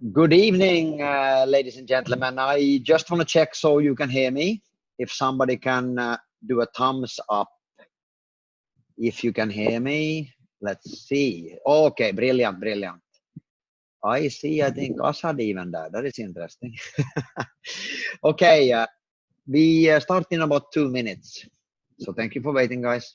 Good evening, ladies and gentlemen. I just want to check so you can hear me. If somebody can do a thumbs up, if you can hear me. Let's see. Okay, brilliant, brilliant. I see, I think Assad even there. That is interesting. Okay, we start in about 2 minutes. So thank you for waiting, guys.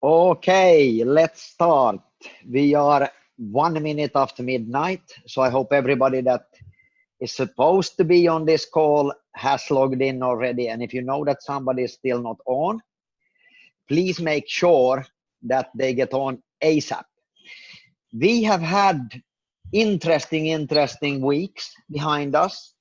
Okay, let's start. We are 1 minute after midnight, so I hope everybody that is supposed to be on this call has logged in already. And if you know that somebody is still not on, please make sure that they get on ASAP. We have had interesting weeks behind us.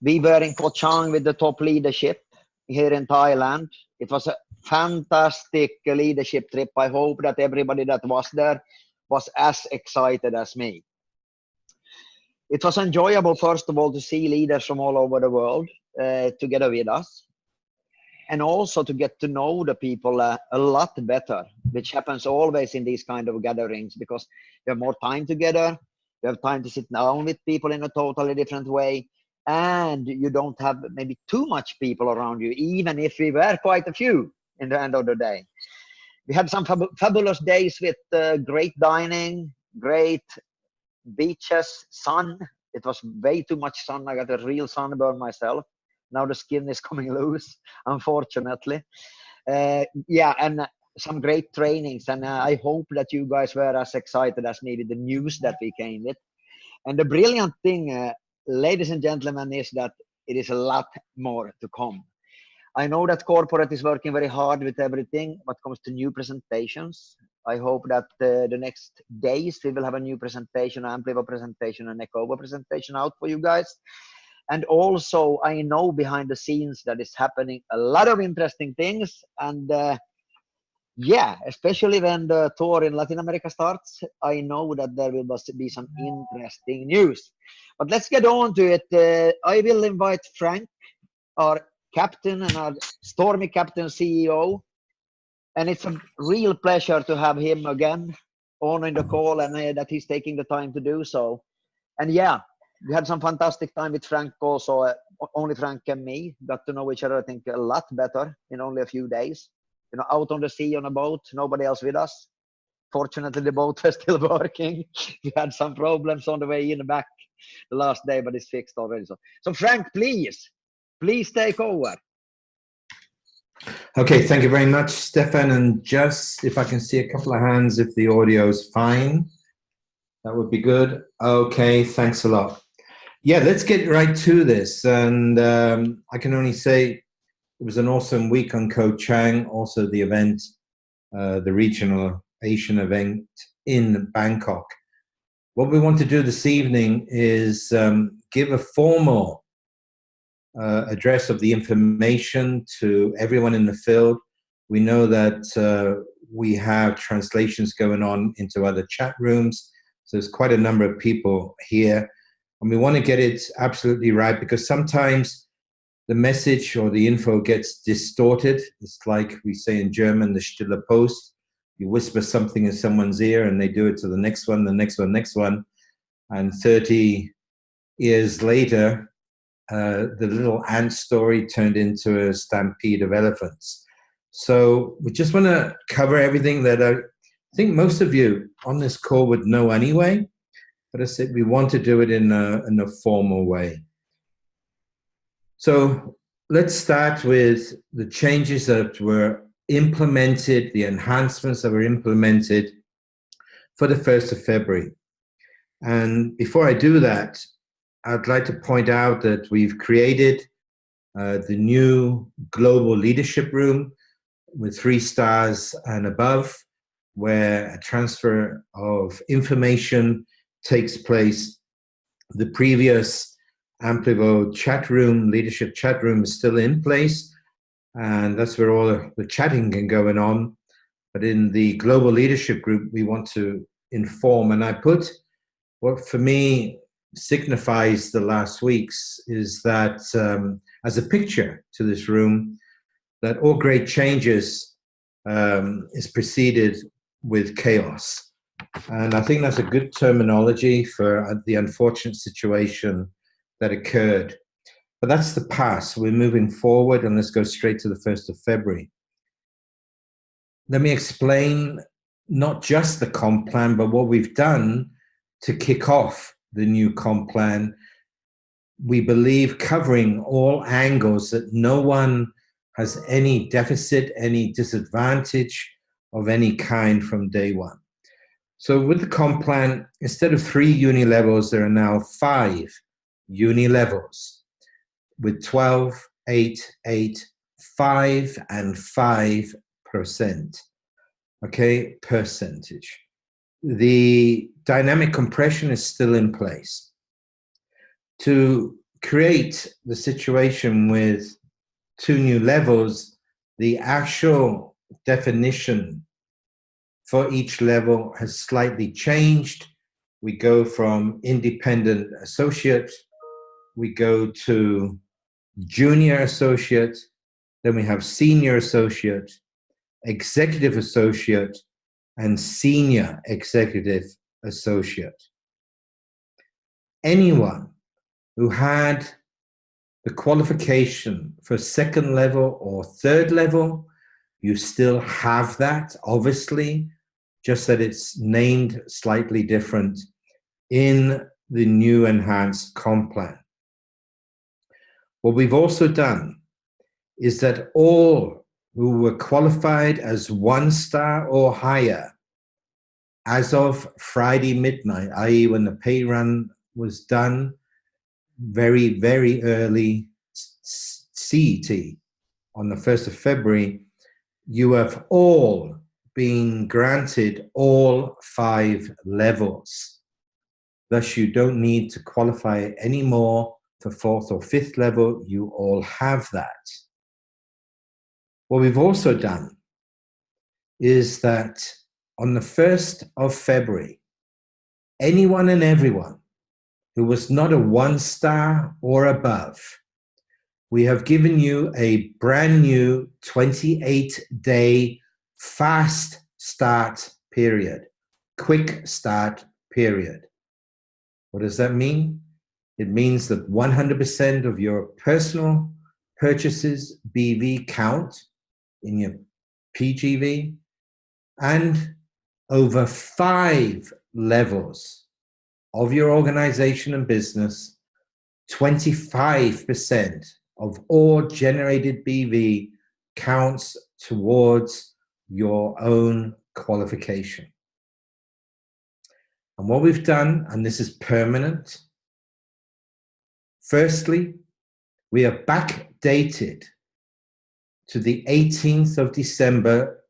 We were in Koh Chang with the top leadership here in Thailand. It was a fantastic leadership trip. I hope that everybody that was there was as excited as me. It was enjoyable, first of all, to see leaders from all over the world together with us, and also to get to know the people a lot better, which happens always in these kind of gatherings, because you have more time together, you have time to sit down with people in a totally different way, and you don't have maybe too much people around you, even if we were quite a few in the end of the day. We had some fabulous days with great dining, great beaches, sun. It was way too much sun. I got a real sunburn myself. Now the skin is coming loose, unfortunately. Yeah, and some great trainings. And I hope that you guys were as excited as me with the news that we came with. And the brilliant thing, ladies and gentlemen, is that it is a lot more to come. I know that corporate is working very hard with everything when it comes to new presentations. I hope that the next days we will have a new presentation, Amplivo presentation and Aqaba presentation out for you guys. And also, I know behind the scenes that is happening a lot of interesting things. And yeah, especially when the tour in Latin America starts, I know that there will be some interesting news. But let's get on to it. I will invite Frank, our captain and our stormy captain CEO. And it's a real pleasure to have him again on in the call, and that he's taking the time to do so. And yeah, we had some fantastic time with Frank also. Only Frank and me got to know each other, I think, a lot better in only a few days. You know, out on the sea on a boat, nobody else with us. Fortunately, the boat was still working. We had some problems on the way in the back the last day, but it's fixed already. So Frank, please take over. Okay, thank you very much, Staffan. And just if I can see a couple of hands, if the audio is fine, that would be good. Okay, thanks a lot. Yeah, let's get right to this. And I can only say it was an awesome week on Koh Chang, also the event, the regional Asian event in Bangkok. What we want to do this evening is give a formal address of the information to everyone in the field. We know that we have translations going on into other chat rooms. So there's quite a number of people here. And we want to get it absolutely right, because sometimes the message or the info gets distorted. It's like we say in German, the Stille Post. You whisper something in someone's ear and they do it to the next one, the next one, next one. And 30 years later, the little ant story turned into a stampede of elephants. So we just want to cover everything that I think most of you on this call would know anyway, but I said we want to do it in a formal way. So let's start with the changes that were implemented, the enhancements that were implemented for the 1st of February. And before I do that, I'd like to point out that we've created the new global leadership room with 3 stars and above, where a transfer of information takes place. The previous Amplivo chat room, leadership chat room, is still in place, and that's where all the chatting can go on. But in the global leadership group, we want to inform, and I put what for me signifies the last weeks is that as a picture to this room, that all great changes is preceded with chaos. And I think that's a good terminology for the unfortunate situation that occurred. But that's the past. We're moving forward, and let's go straight to the 1st of February. Let me explain not just the comp plan, but what we've done to kick off the new comp plan. We believe covering all angles, that no one has any deficit, any disadvantage of any kind from day one. So with the comp plan, instead of 3 uni levels, there are now 5 uni levels with 12, 8, 8, 5, and 5%. Okay, percentage. The dynamic compression is still in place. To create the situation with 2 new levels, the actual definition for each level has slightly changed. We go from independent associate, we go to junior associate, then we have senior associate, executive associate, and senior executive associate. Anyone who had the qualification for 2nd level or 3rd level, you still have that, obviously, just that it's named slightly different in the new enhanced comp plan. What we've also done is that all who were qualified as 1 star or higher as of Friday midnight, i.e. when the pay run was done, very, very early CET on the 1st of February, you have all been granted all 5 levels. Thus, you don't need to qualify anymore for 4th or 5th level. You all have that. What we've also done is that on the 1st of February, anyone and everyone who was not a 1 star or above, we have given you a brand new 28-day fast start period, quick start period. What does that mean? It means that 100% of your personal purchases BV count in your PGV, and over 5 levels of your organization and business, 25% of all generated BV counts towards your own qualification. And what we've done, and this is permanent, firstly, we have backdated to the 18th of December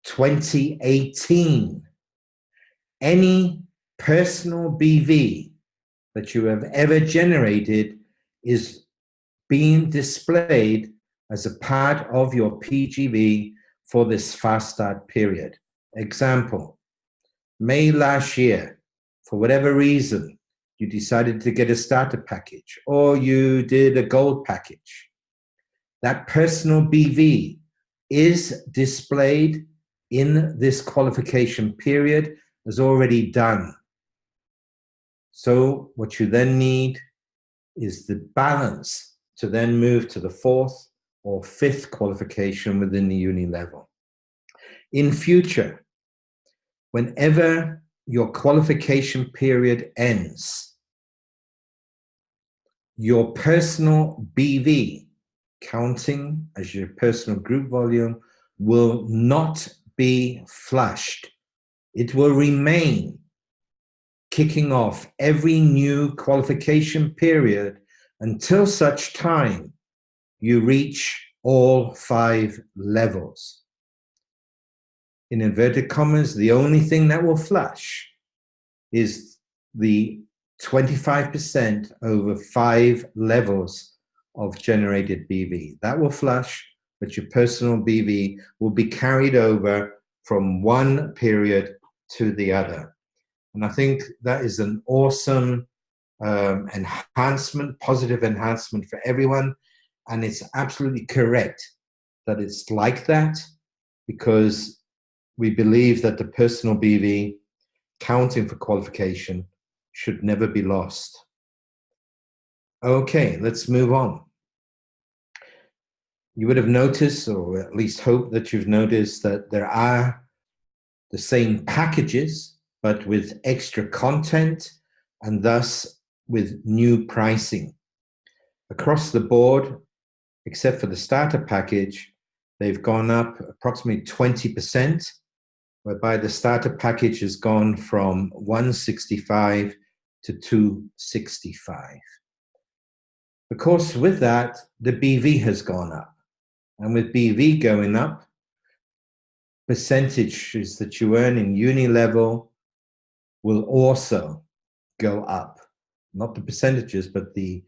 2018. Any personal BV that you have ever generated is being displayed as a part of your PGV for this fast start period. Example, May last year, for whatever reason, you decided to get a starter package or you did a gold package. That personal BV is displayed in this qualification period as already done. So what you then need is the balance to then move to the 4th or 5th qualification within the uni level. In future, whenever your qualification period ends, your personal BV, counting as your personal group volume, will not be flushed. It will remain, kicking off every new qualification period until such time you reach all 5 levels. In inverted commas, the only thing that will flush is the 25% over 5 levels of generated BV. That will flush, but your personal BV will be carried over from one period to the other. And I think that is an awesome enhancement, positive enhancement for everyone. And it's absolutely correct that it's like that, because we believe that the personal BV counting for qualification should never be lost. Okay, let's move on. You would have noticed, or at least hope that you've noticed, that there are the same packages, but with extra content and thus with new pricing. Across the board, except for the starter package, they've gone up approximately 20%, whereby the starter package has gone from 165 to 265. Of course, with that, the BV has gone up. And with BV going up, percentages that you earn in uni level will also go up. Not the percentages, but the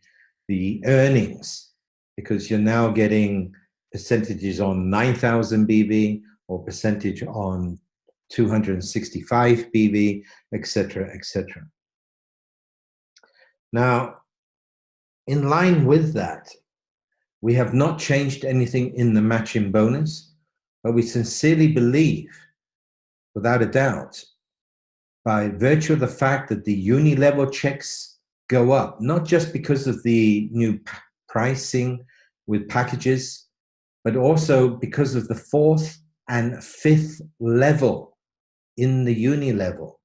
earnings, because you're now getting percentages on 9,000 BV or percentage on 265 BV, etc., etc. Now, in line with that, we have not changed anything in the matching bonus, but we sincerely believe, without a doubt, by virtue of the fact that the uni level checks go up, not just because of the new pricing with packages, but also because of the 4th and 5th level in the uni level.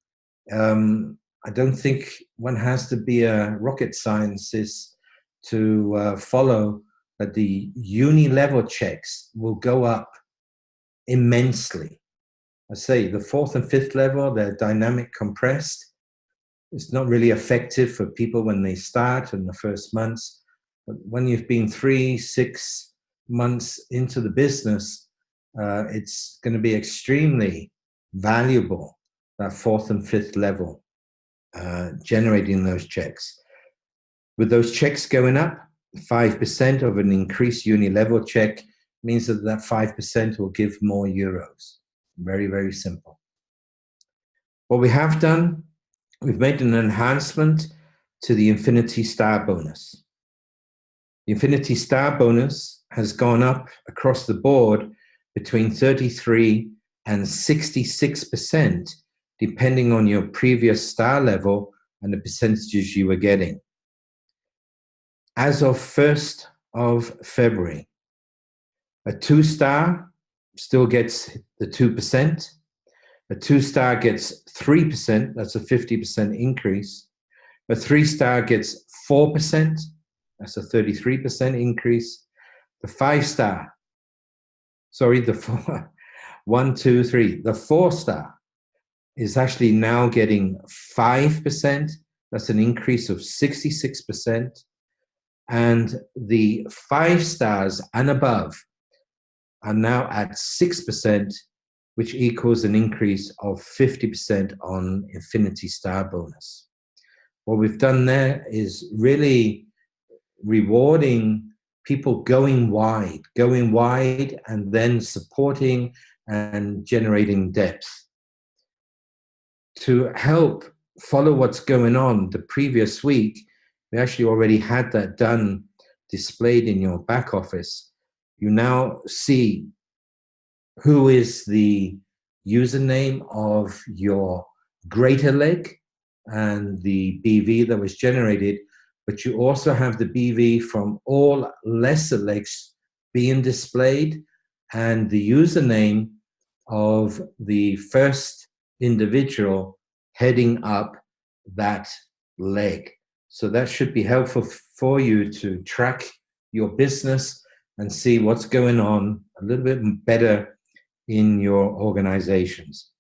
I don't think one has to be a rocket scientist to follow that the uni level checks will go up immensely. I say the 4th and 5th level, they're dynamic compressed. It's not really effective for people when they start in the first months. But when you've been 3-6 months into the business, it's going to be extremely valuable, that 4th and 5th level, generating those checks. With those checks going up, 5% of an increased uni level check means that that 5% will give more euros. Very, very simple. What we have done, we've made an enhancement to the Infinity Star bonus. The Infinity Star bonus has gone up across the board between 33 and 66%, depending on your previous star level and the percentages you were getting. As of 1st of February, a 2-star still gets the 2%. A 2-star gets 3%, that's a 50% increase. A 3-star gets 4%, that's a 33% increase. The 5-star, sorry, the 4-star is actually now getting 5%, that's an increase of 66%. And the 5 stars and above are now at 6%, which equals an increase of 50% on Infinity Star bonus. What we've done there is really rewarding people going wide and then supporting and generating depth. To help follow what's going on, the previous week, we actually already had that done, displayed in your back office. You now see who is the username of your greater leg and the BV that was generated, but you also have the BV from all lesser legs being displayed and the username of the first individual heading up that leg. So that should be helpful for you to track your business and see what's going on a little bit better in your organizations.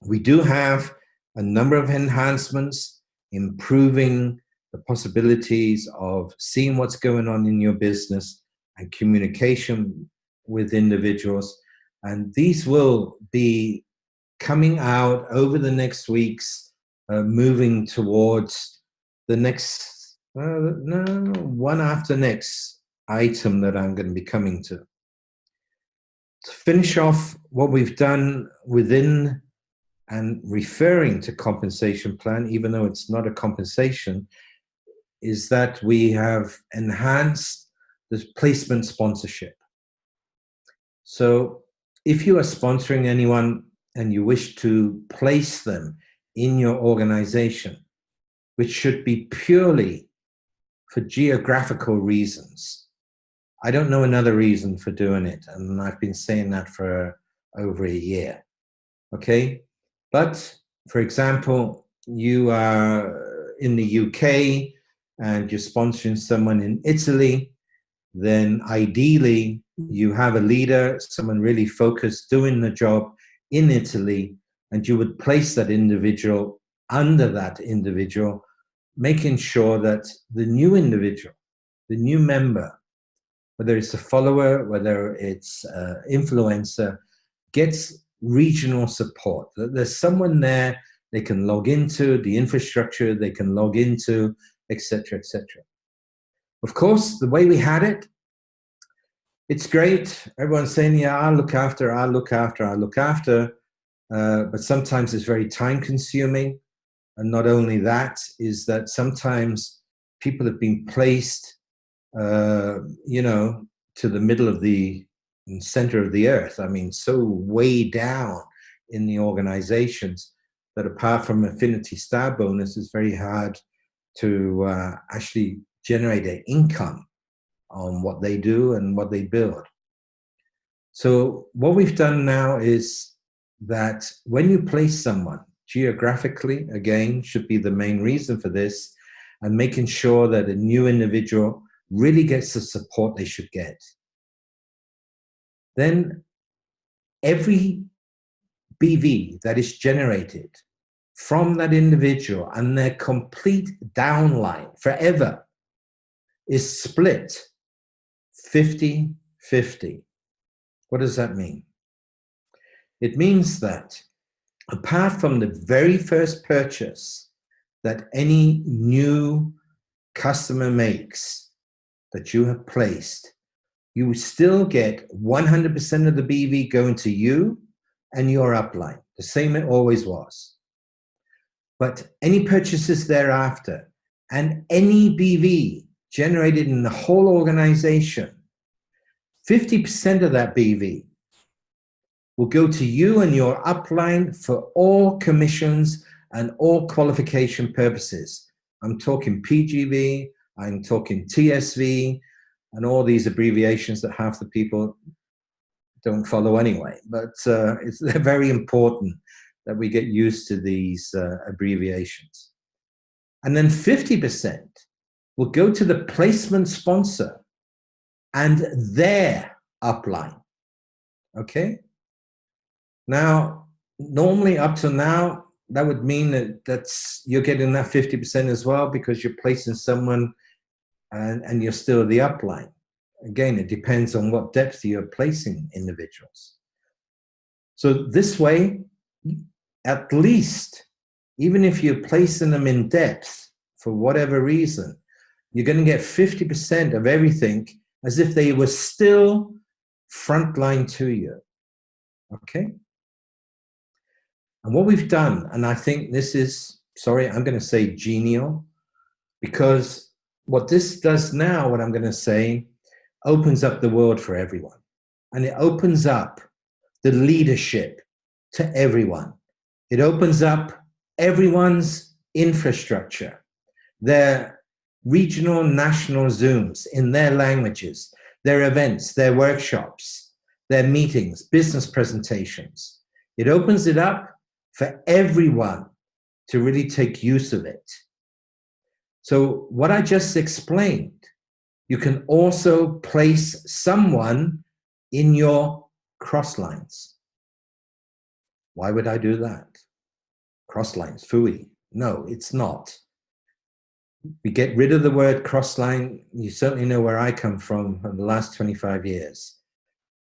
We do have a number of enhancements, improving the possibilities of seeing what's going on in your business and communication with individuals. And these will be coming out over the next weeks, moving towards the next, one after next item that I'm going to be coming to. To finish off what we've done within and referring to compensation plan, even though it's not a compensation, is that we have enhanced the placement sponsorship. So if you are sponsoring anyone and you wish to place them in your organization, which should be purely for geographical reasons, I don't know another reason for doing it, and I've been saying that for over a year, okay? But, for example, you are in the UK and you're sponsoring someone in Italy, then ideally you have a leader, someone really focused doing the job in Italy, and you would place that individual under that individual, making sure that the new individual, the new member, whether it's a follower, whether it's an influencer, gets regional support. There's someone there they can log into, the infrastructure they can log into, etc., etc. Of course, the way we had it, it's great. Everyone's saying, yeah, I'll look after, but sometimes it's very time consuming. And not only that, is that sometimes people have been placed to the middle of the center of the earth. I mean, so way down in the organizations that apart from affinity star bonus, it's very hard to actually generate an income on what they do and what they build. So what we've done now is that when you place someone geographically, again, should be the main reason for this, and making sure that a new individual really gets the support they should get. Then every BV that is generated from that individual and their complete downline forever is split 50-50. What does that mean? It means that apart from the very first purchase that any new customer makes that you have placed, you still get 100% of the BV going to you and your upline, the same it always was. But any purchases thereafter and any BV generated in the whole organization, 50% of that BV will go to you and your upline for all commissions and all qualification purposes. I'm talking PGV, I'm talking TSV, and all these abbreviations that half the people don't follow anyway. But they're very important that we get used to these abbreviations. And then 50% will go to the placement sponsor and their upline, okay? Now, normally up to now, that would mean that you're getting that 50% as well because you're placing someone and you're still the upline. Again, it depends on what depth you're placing individuals. So this way, at least, even if you're placing them in depth for whatever reason, you're going to get 50% of everything as if they were still frontline to you, okay? And what we've done, and I think this is, sorry, I'm going to say genial, because what this does now, what I'm going to say, opens up the world for everyone. And it opens up the leadership to everyone. It opens up everyone's infrastructure, their regional, national Zooms in their languages, their events, their workshops, their meetings, business presentations. It opens it up for everyone to really take use of it. So what I just explained, you can also place someone in your cross lines. Why would I do that? Cross lines, phooey. No, it's not. We get rid of the word cross line. You certainly know where I come from in the last 25 years.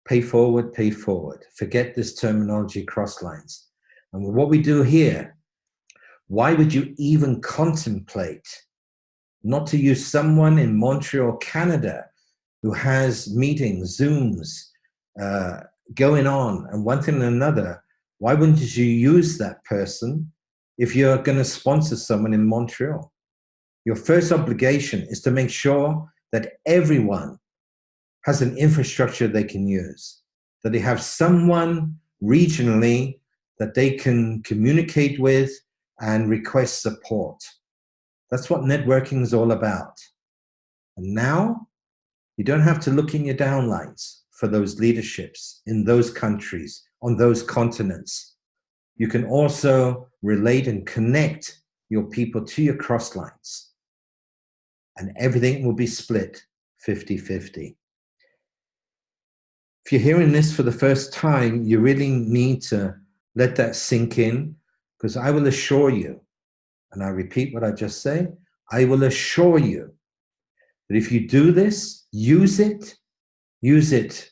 Pay forward, pay forward. Forget this terminology, cross lines. And what we do here, why would you even contemplate not to use someone in Montreal, Canada, who has meetings, Zooms, going on, and one thing and another? Why wouldn't you use that person if you're going to sponsor someone in Montreal? Your first obligation is to make sure that everyone has an infrastructure they can use, that they have someone regionally that they can communicate with and request support. That's what networking is all about. And now you don't have to look in your downlines for those leaderships in those countries, on those continents. You can also relate and connect your people to your cross lines, and everything will be split 50-50. If you're hearing this for the first time, you really need to let that sink in, because I will assure you, and I repeat what I just said, I will assure you that if you do this, use it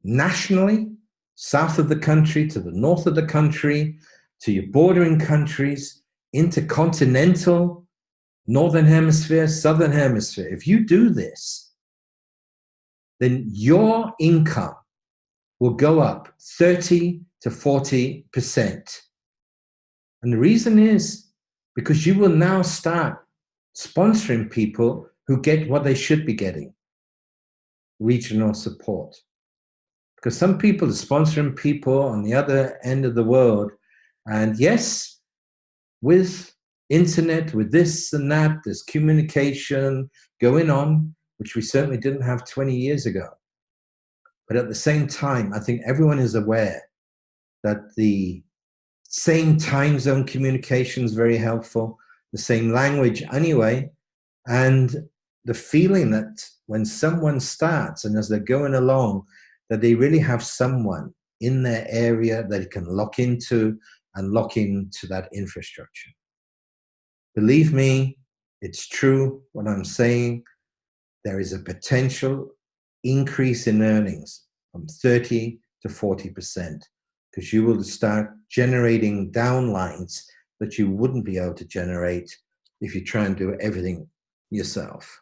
nationally, south of the country, to the north of the country, to your bordering countries, intercontinental, northern hemisphere, southern hemisphere. If you do this, then your income will go up 30 to 40%. And the reason is because you will now start sponsoring people who get what they should be getting, regional support. Because some people are sponsoring people on the other end of the world, and yes, with internet, with this and that, there's communication going on, which we certainly didn't have 20 years ago. But at the same time, I think everyone is aware that the same time zone communication is very helpful, the same language anyway, and the feeling that when someone starts and as they're going along, that they really have someone in their area that they can lock into and lock into that infrastructure. Believe me, it's true what I'm saying. There is a potential increase in earnings from 30 to 40%, because you will start generating downlines that you wouldn't be able to generate if you try and do everything yourself.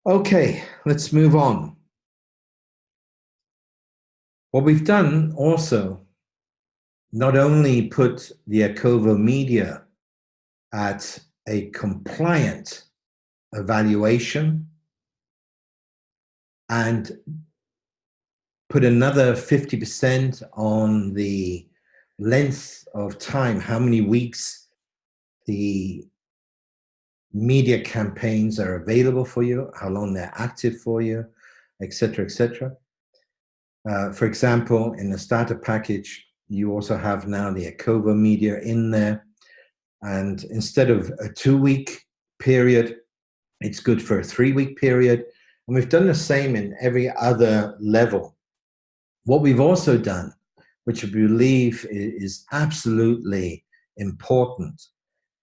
Okay, let's move on. What we've done also, not only put the Aqaba media at a compliant evaluation and put another 50% on the length of time, how many weeks the media campaigns are available for you, how long they're active for you, etc., etc. For example, in the starter package, you also have now the Aqaba media in there. And instead of a 2-week period, it's good for a 3-week period. And we've done the same in every other level. What we've also done, which I believe is absolutely important,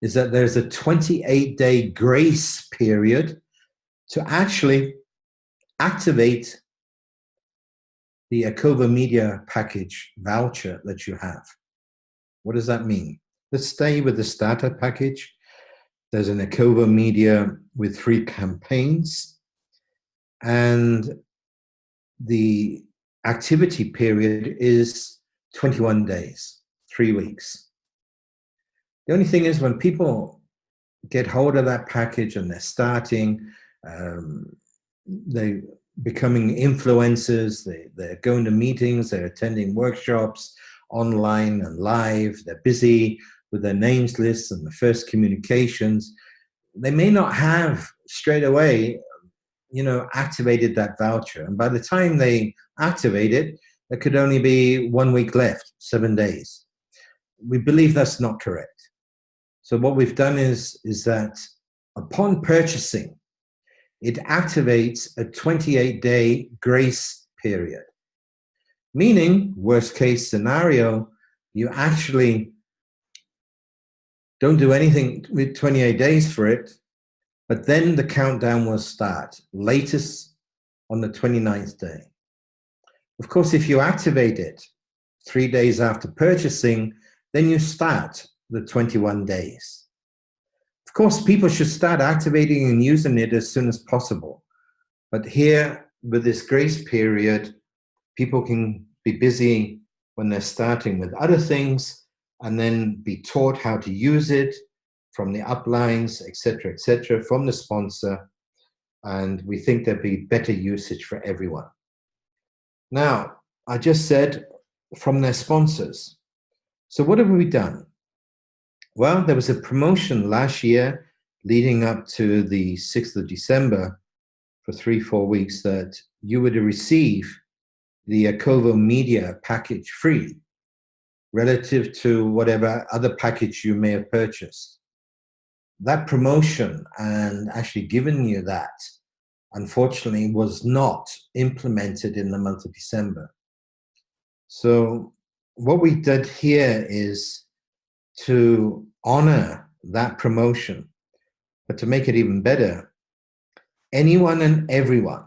is that there's a 28-day grace period to actually activate the Aqaba media package voucher that you have. What does that mean? Let's stay with the starter package. There's an Aqaba media with 3 campaigns, and the activity period is 21 days, 3 weeks. The only thing is, when people get hold of that package and they're starting, they're becoming influencers, they're going to meetings, they're attending workshops online and live, they're busy with their names lists and the first communications, they may not have straight away, activated that voucher. And by the time they activate it, there could only be 1 week left, 7 days. We believe that's not correct. So what we've done is that upon purchasing, it activates a 28-day grace period. Meaning, worst case scenario, you actually don't do anything with 28 days for it, but then the countdown will start, latest on the 29th day. Of course, if you activate it 3 days after purchasing, then you start the 21 days. Of course, people should start activating and using it as soon as possible. But here, with this grace period, people can be busy when they're starting with other things and then be taught how to use it from the uplines, etc., from the sponsor. And we think there'll be better usage for everyone. Now, I just said from their sponsors. So what have we done? Well, there was a promotion last year leading up to the 6th of December for 3-4 weeks that you would receive the Aqaba Media package free relative to whatever other package you may have purchased. That promotion and actually giving you that, unfortunately, was not implemented in the month of December. So what we did here is to honor that promotion, but to make it even better, anyone and everyone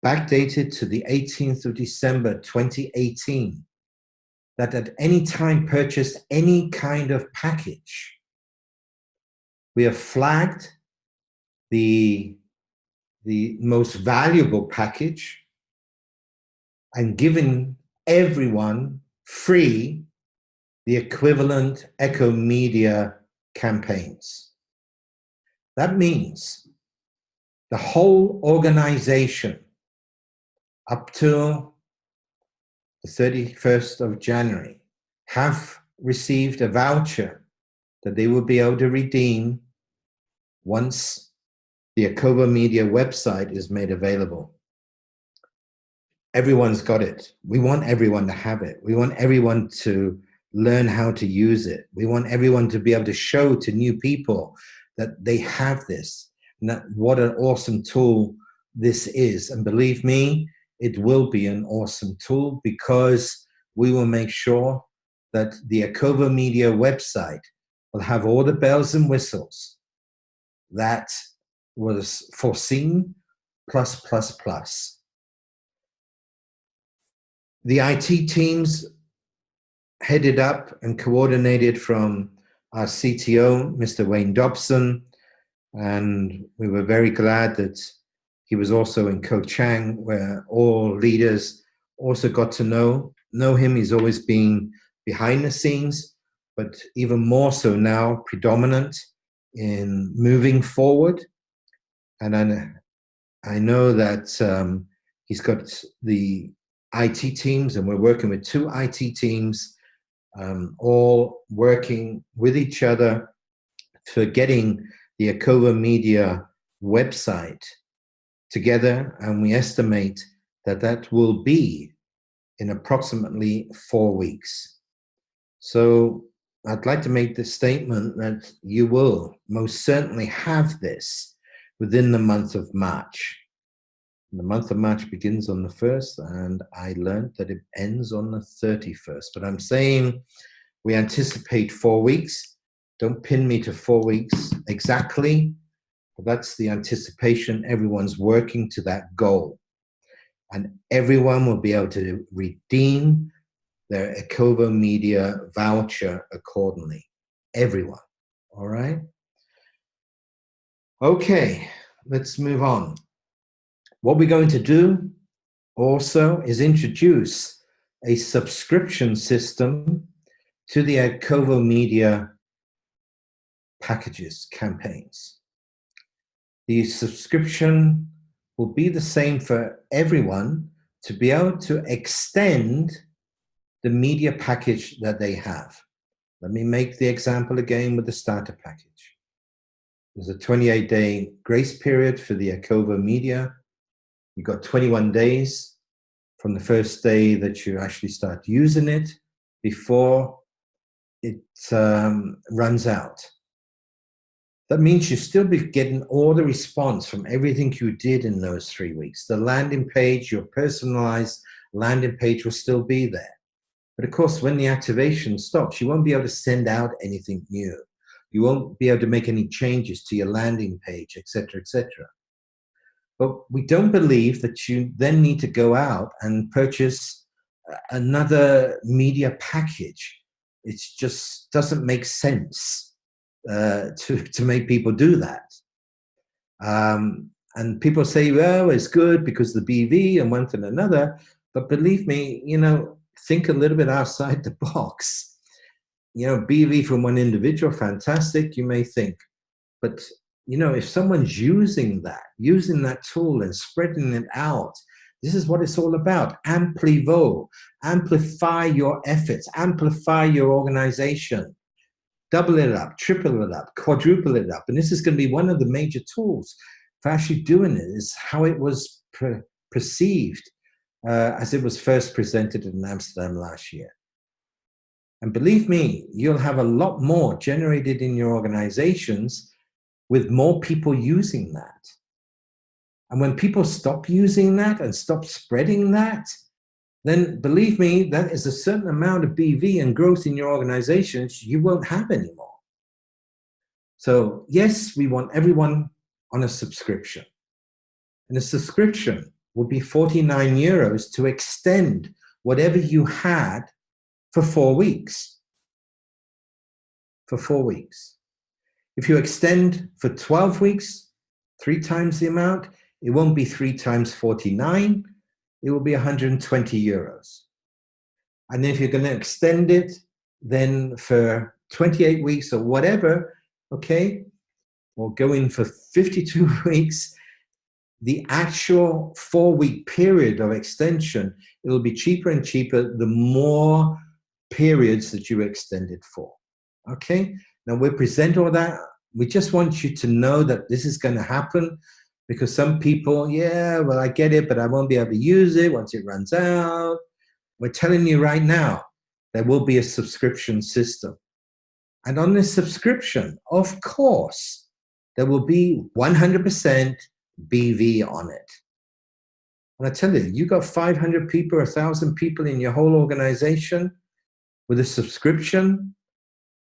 backdated to the 18th of December 2018 that at any time purchased any kind of package, we have flagged the most valuable package and given everyone free the equivalent Echo Media campaigns. That means the whole organization up till the 31st of January have received a voucher that they will be able to redeem once the Aqaba Media website is made available. Everyone's got it. We want everyone to have it. We want everyone to learn how to use it. We want everyone to be able to show to new people that they have this, and that what an awesome tool this is. And believe me, it will be an awesome tool because we will make sure that the Aqaba Media website will have all the bells and whistles that was foreseen, plus. The IT teams headed up and coordinated from our CTO, Mr. Wayne Dobson, and we were very glad that he was also in Ko Chang, where all leaders also got to know him. He's always been behind the scenes, but even more so now, predominant in moving forward. And I know that he's got the IT teams, and we're working with 2 IT teams, all working with each other for getting the Aqaba Media website together, and we estimate that that will be in approximately 4 weeks. So I'd like to make the statement that you will most certainly have this within the month of March. The month of March begins on the 1st, and I learned that it ends on the 31st. But I'm saying we anticipate 4 weeks. Don't pin me to 4 weeks exactly. But that's the anticipation. Everyone's working to that goal. And everyone will be able to redeem their Aqaba Media voucher accordingly. Everyone. All right? Okay, let's move on. What we're going to do also is introduce a subscription system to the Aqaba Media packages, campaigns. The subscription will be the same for everyone to be able to extend the media package that they have. Let me make the example again with the starter package. There's a 28-day grace period for the Aqaba Media. You've got 21 days from the first day that you actually start using it before it runs out. That means you still be getting all the response from everything you did in those 3 weeks. The landing page, your personalized landing page will still be there. But of course, when the activation stops, you won't be able to send out anything new. You won't be able to make any changes to your landing page, etc., etc. But we don't believe that you then need to go out and purchase another media package. It just doesn't make sense to make people do that. And people say, well, it's good because the BV and one thing and another. But believe me, think a little bit outside the box. BV from one individual, fantastic, you may think. But, if someone's using that tool and spreading it out, this is what it's all about. Amplivo, amplify your efforts, amplify your organization. Double it up, triple it up, quadruple it up. And this is going to be one of the major tools for actually doing it, is how it was perceived as it was first presented in Amsterdam last year. And believe me, you'll have a lot more generated in your organizations with more people using that. And when people stop using that and stop spreading that, then believe me, that is a certain amount of BV and growth in your organizations you won't have anymore. So yes, we want everyone on a subscription. And a subscription will be 49 euros to extend whatever you had for 4 weeks. For 4 weeks. If you extend for 12 weeks, 3 times the amount, it won't be 3 times 49. It will be 120 euros. And if you're going to extend it, then for 28 weeks or whatever, okay, or go in for 52 weeks, the actual 4-week period of extension, it will be cheaper and cheaper the more periods that you extend it for. Okay, now we'll present all that. We just want you to know that this is going to happen. Because some people, yeah, well, I get it, but I won't be able to use it once it runs out. We're telling you right now, there will be a subscription system. And on this subscription, of course, there will be 100% BV on it. And I tell you, you got 500 people, 1,000 people in your whole organization with a subscription,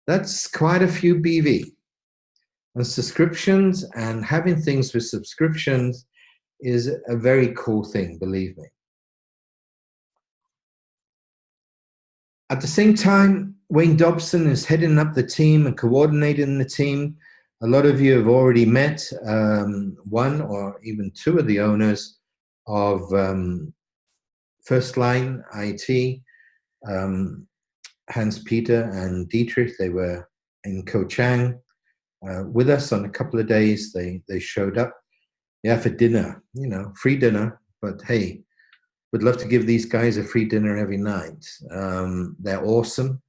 that's quite a few BV. And subscriptions and having things with subscriptions is a very cool thing, believe me. At the same time, Wayne Dobson is heading up the team and coordinating the team. A lot of you have already met one or even two of the owners of First Line IT, Hans-Peter and Dietrich. They were in Koh Chang with us on a couple of days. They showed up, yeah, for dinner, free dinner, but hey, would love to give these guys a free dinner every night. They're awesome.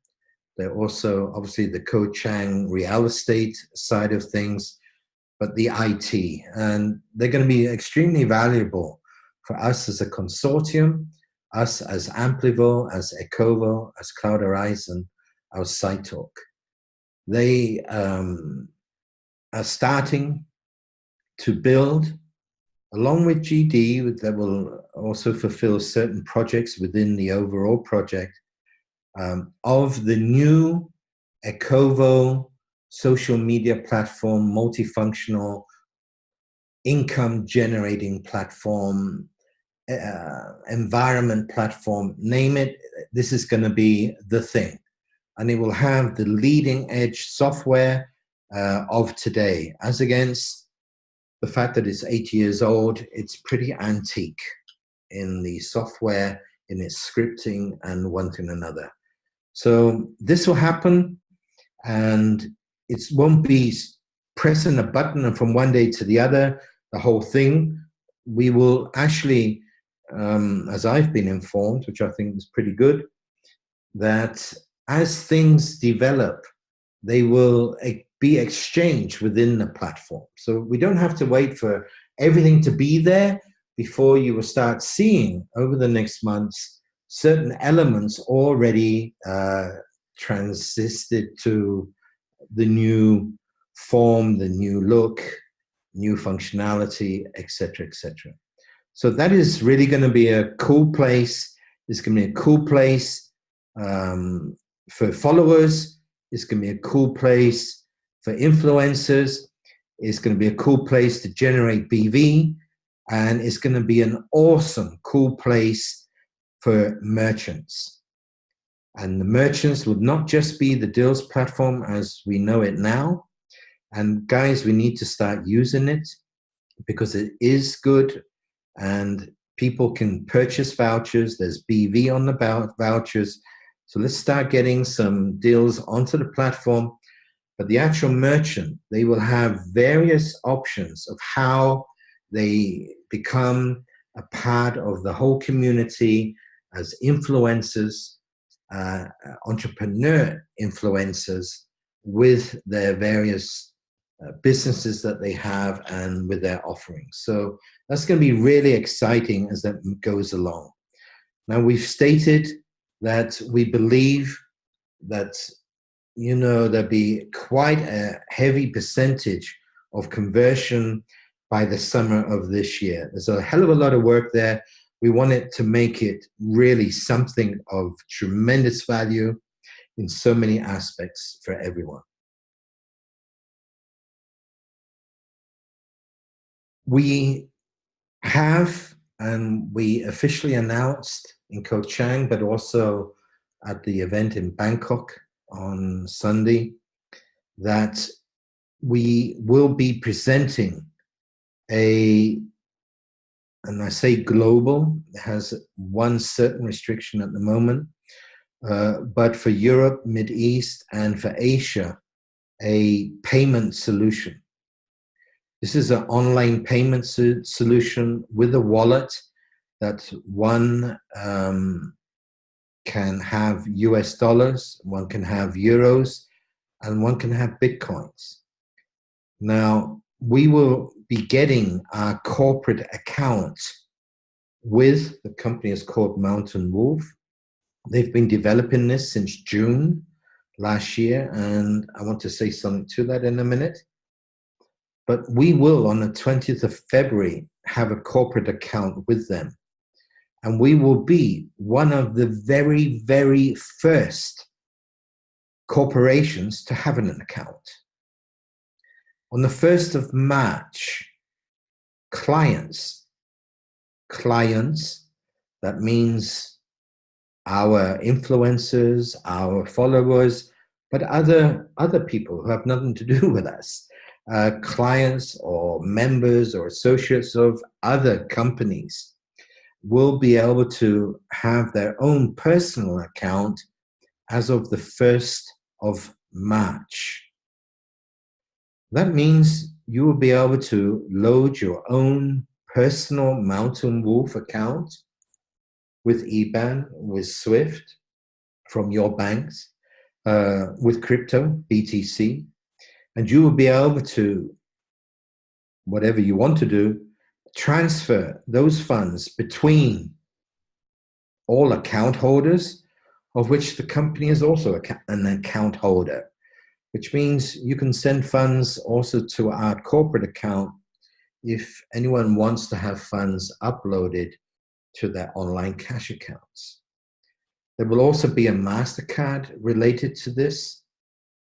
They're also obviously the Koh Chang real estate side of things, but the IT, and they're going to be extremely valuable for us as a consortium, us as Amplivo, as Aqaba, as Cloud Horizon, our SiteTalk. They are starting to build, along with GD, that will also fulfill certain projects within the overall project, of the new Aqaba social media platform, multifunctional income generating platform, environment platform, name it. This is going to be the thing. And it will have the leading edge software of today, as against the fact that it's 8 years old. It's pretty antique in the software, in its scripting, and one thing another. So this will happen, and it won't be pressing a button and from one day to the other, the whole thing. We will actually, as I've been informed, which I think is pretty good, that as things develop, they will be exchanged within the platform. So we don't have to wait for everything to be there. before you will start seeing over the next months certain elements already transisted to the new form, the new look, new functionality, etc., etc. So that is really going to be a cool place. It's going to be a cool place for followers. It's going to be a cool place for influencers. It's going to be a cool place to generate BV. And it's going to be an awesome, cool place for merchants. And the merchants would not just be the deals platform as we know it now. And guys, we need to start using it because it is good and people can purchase vouchers. There's BV on the vouchers. So let's start getting some deals onto the platform. But the actual merchant, they will have various options of how they become a part of the whole community as influencers, entrepreneur influencers with their various businesses that they have and with their offerings. So that's going to be really exciting as that goes along. Now, we've stated that we believe that, you know, there'll be quite a heavy percentage of conversion by the summer of this year. There's a hell of a lot of work there. We wanted to make it really something of tremendous value in so many aspects for everyone. We have, and we officially announced in Koh Chang, but also at the event in Bangkok on Sunday, that we will be presenting and I say global, it has one certain restriction at the moment, but for Europe, Mid East, and for Asia, a payment solution. This is an online payment solution with a wallet that one can have US dollars, one can have euros, and one can have Bitcoins. Now, we will be getting our corporate account with the company is called Mountain Wolf. They've been developing this since June last year, and I want to say something to that in a minute. But we will, on the 20th of February, have a corporate account with them. And we will be one of the very, very first corporations to have an account. On the 1st of March, clients, that means our influencers, our followers, but other people who have nothing to do with us, clients or members or associates of other companies will be able to have their own personal account as of the 1st of March. That means you will be able to load your own personal Mountain Wolf account with IBAN, with SWIFT from your banks, with crypto, BTC, and you will be able to, whatever you want to do, transfer those funds between all account holders, of which the company is also an account holder, which means you can send funds also to our corporate account if anyone wants to have funds uploaded to their online cash accounts. There will also be a MasterCard related to this,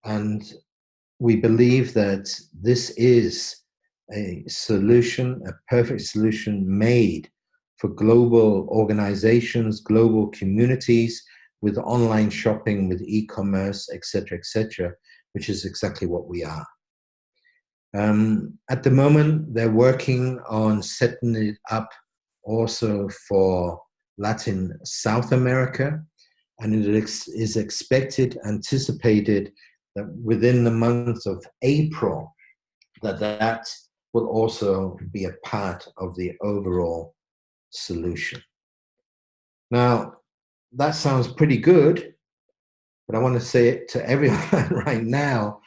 and we believe that this is a solution, a perfect solution made for global organizations, global communities with online shopping, with e-commerce, etc., which is exactly what we are. At the moment, they're working on setting it up also for Latin South America, and it is expected, anticipated that within the month of April, that will also be a part of the overall solution. Now, that sounds pretty good, but I want to say it to everyone right now,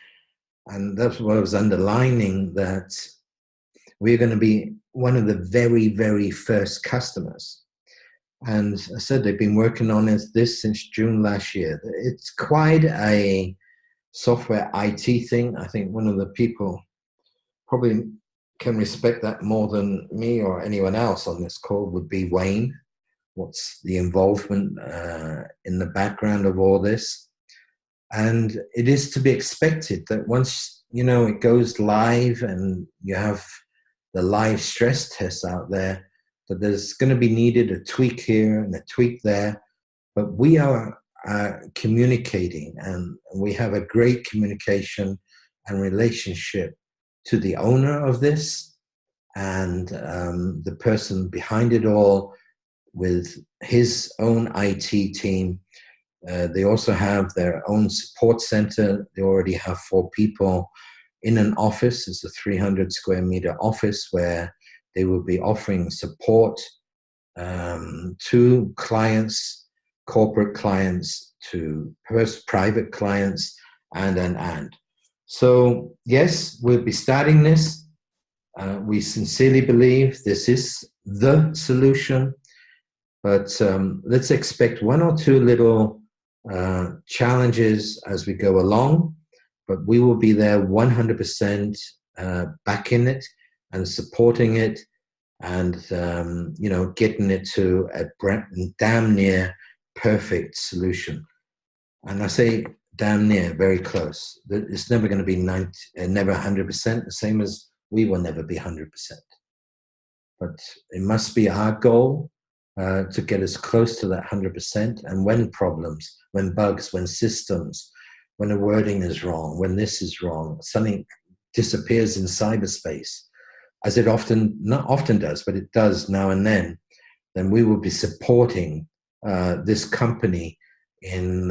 and that's what I was underlining, that we're going to be one of the very, very first customers. And I said they've been working on this since June last year. It's quite a software IT thing. I think one of the people probably can respect that more than me or anyone else on this call would be Wayne. What's the involvement in the background of all this? And it is to be expected that once, you know, it goes live and you have the live stress tests out there, that there's going to be needed a tweak here and a tweak there. But we are communicating, and we have a great communication and relationship to the owner of this and the person behind it all with his own IT team. They also have their own support center. They already have 4 people in an office. It's a 300 square meter office where they will be offering support to clients, corporate clients, to private clients, and. So yes, we'll be starting this. We sincerely believe this is the solution, but let's expect 1 or 2 little challenges as we go along, but we will be there 100% backing it and supporting it and, you know, getting it to a damn near perfect solution. And I say damn near, very close. It's never going to be never 100%, the same as we will never be 100%. But it must be our goal to get as close to that 100%. And when problems, when bugs, when systems, when the wording is wrong, when this is wrong, something disappears in cyberspace, as it not often does, but it does now and then we will be supporting this company in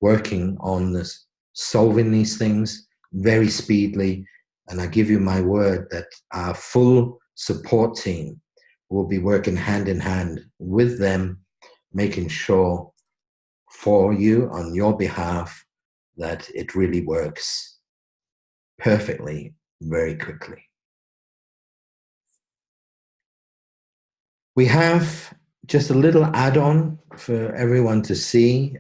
working on this, solving these things very speedily. And I give you my word that our full support team will be working hand in hand with them, making sure for you on your behalf that it really works perfectly, very quickly. We have just a little add-on for everyone to see.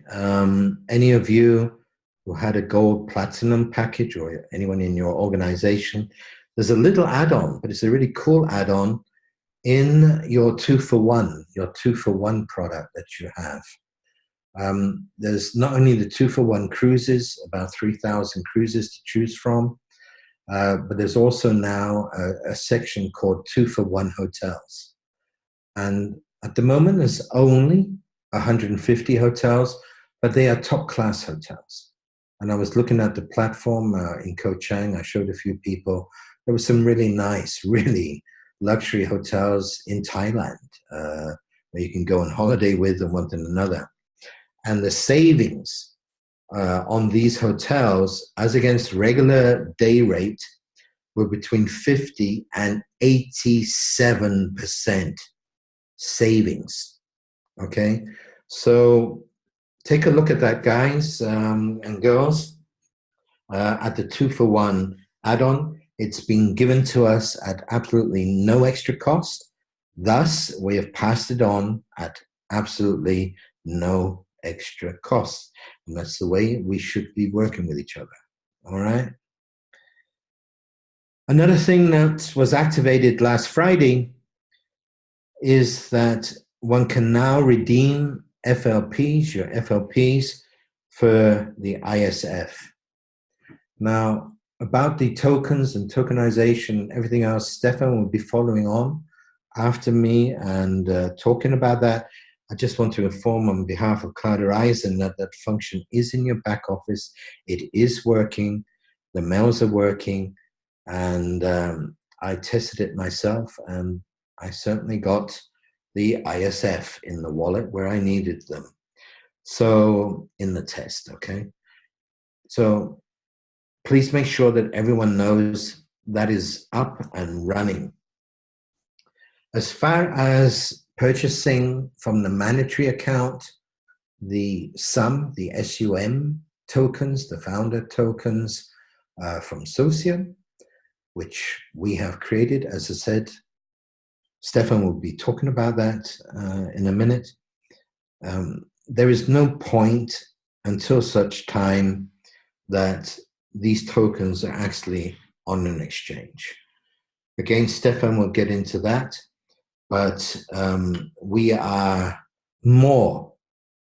Any of you who had a gold platinum package or anyone in your organization, there's a little add-on, but it's a really cool add-on in your 2-for-1 product that you have. There's not only the 2-for-1 cruises, about 3,000 cruises to choose from, but there's also now a section called 2-for-1 hotels. And at the moment, there's only 150 hotels, but they are top-class hotels. And I was looking at the platform in Koh Chang. I showed a few people. There were some really nice, really luxury hotels in Thailand where you can go on holiday with and one another. And the savings on these hotels, as against regular day rate, were between 50 and 87% savings. Okay, so take a look at that, guys and girls, at the 2-for-1 add-on. It's been given to us at absolutely no extra cost. Thus, we have passed it on at absolutely no extra cost. And that's the way we should be working with each other. All right. Another thing that was activated last Friday is that one can now redeem FLPs, your FLPs, for the ISF. Now, about the tokens and tokenization, everything else, Staffan will be following on after me and talking about that. I just want to inform on behalf of Cloud Horizon that that function is in your back office. It is working. The mails are working. And I tested it myself, and I certainly got the ISF in the wallet where I needed them. So in the test, okay? So please make sure that everyone knows that is up and running. As far as purchasing from the mandatory account, the SUM, the SUM tokens, the founder tokens from Socia, which we have created. As I said, Staffan will be talking about that in a minute. There is no point until such time that these tokens are actually on an exchange. Again, Staffan will get into that, but we are more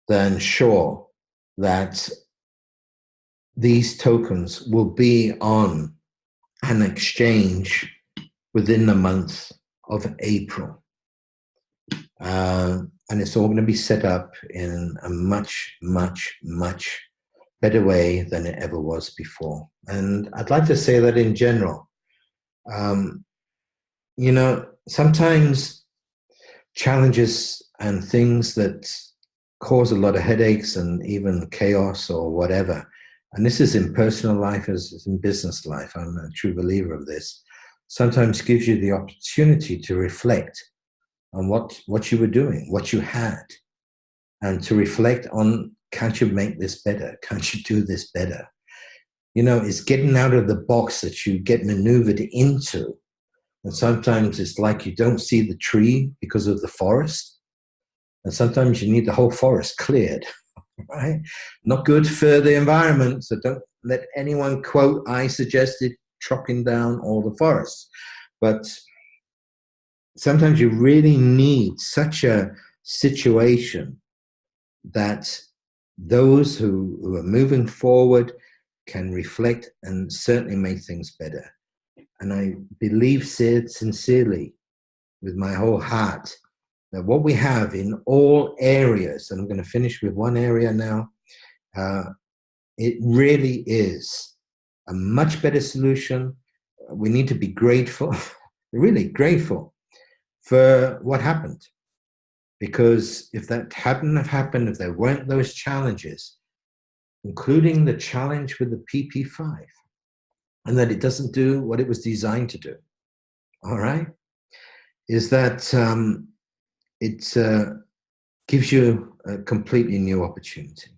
than sure that these tokens will be on an exchange within the month of April. And it's all going to be set up in a much, much, much better way than it ever was before. And I'd like to say that in general, you know, sometimes challenges and things that cause a lot of headaches and even chaos or whatever, and this is in personal life as in business life, I'm a true believer of this, sometimes gives you the opportunity to reflect on what you were doing, what you had, and to reflect on, can't you make this better? Can't you do this better? You know, it's getting out of the box that you get maneuvered into. And sometimes it's like you don't see the tree because of the forest. And sometimes you need the whole forest cleared, right? Not good for the environment. So don't let anyone quote, I suggested chopping down all the forests. But sometimes you really need such a situation that those who are moving forward can reflect and certainly make things better. And I believe sincerely with my whole heart that what we have in all areas, and I'm going to finish with one area now, it really is a much better solution. We need to be grateful, really grateful for what happened. Because if that hadn't have happened, if there weren't those challenges, including the challenge with the PP5, and that it doesn't do what it was designed to do, all right, is that it gives you a completely new opportunity.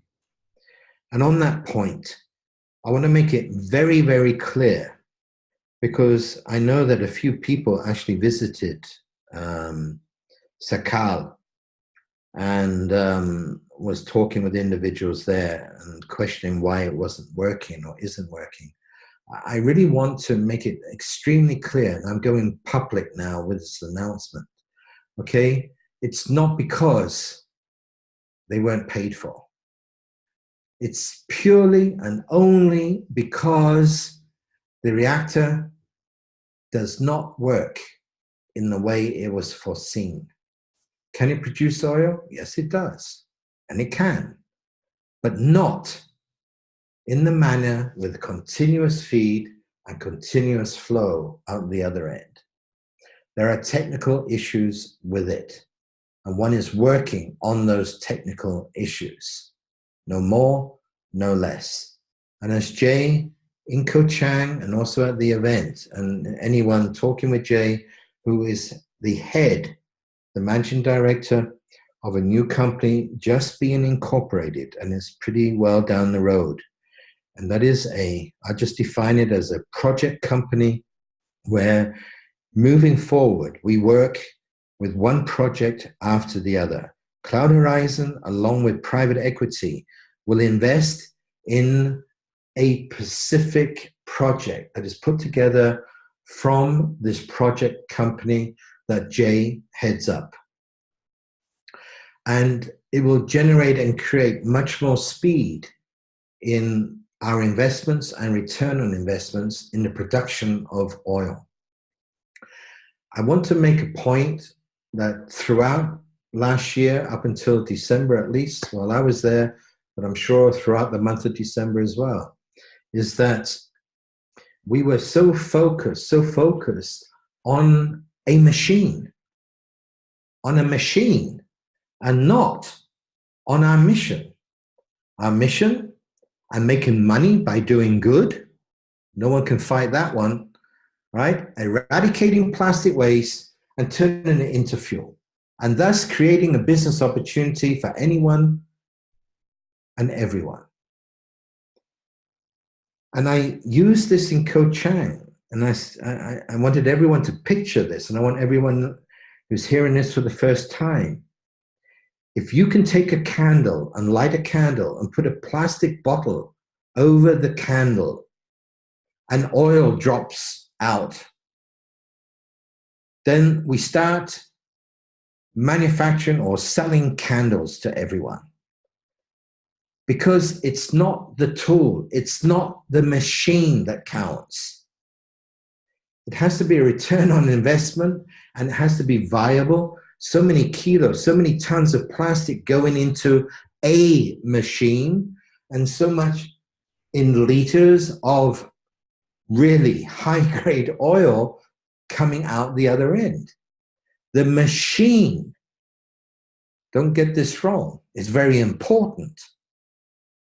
And on that point, I want to make it very, very clear, because I know that a few people actually visited Sakal and was talking with individuals there and questioning why it wasn't working or isn't working. I really want to make it extremely clear, and I'm going public now with this announcement, okay? It's not because they weren't paid for. It's purely and only because the reactor does not work in the way it was foreseen. Can it produce oil? Yes, it does. And it can, but not in the manner with continuous feed and continuous flow out the other end. There are technical issues with it, and one is working on those technical issues. No more, no less. And as Jay in Koh Chang and also at the event, and anyone talking with Jay, who is the head, the managing director of a new company just being incorporated, and it's pretty well down the road. And that is I just define it as a project company where moving forward, we work with one project after the other. Cloud Horizon, along with private equity, will invest in a specific project that is put together from this project company that Jay heads up. And it will generate and create much more speed in our investments and return on investments in the production of oil. I want to make a point that throughout last year, up until December at least, while I was there, but I'm sure throughout the month of December as well, is that we were so focused on a machine, and not on our mission. Our mission, and making money by doing good, no one can fight that one, right? Eradicating plastic waste and turning it into fuel, and thus creating a business opportunity for anyone and everyone. And I use this in Koh Chang and I wanted everyone to picture this, and I want everyone who's hearing this for the first time. If you can take a candle and light a candle and put a plastic bottle over the candle and oil drops out, then we start manufacturing or selling candles to everyone. Because it's not the tool, it's not the machine that counts. It has to be a return on investment, and it has to be viable. So many kilos, so many tons of plastic going into a machine, and so much in liters of really high-grade oil coming out the other end. The machine, don't get this wrong, is very important.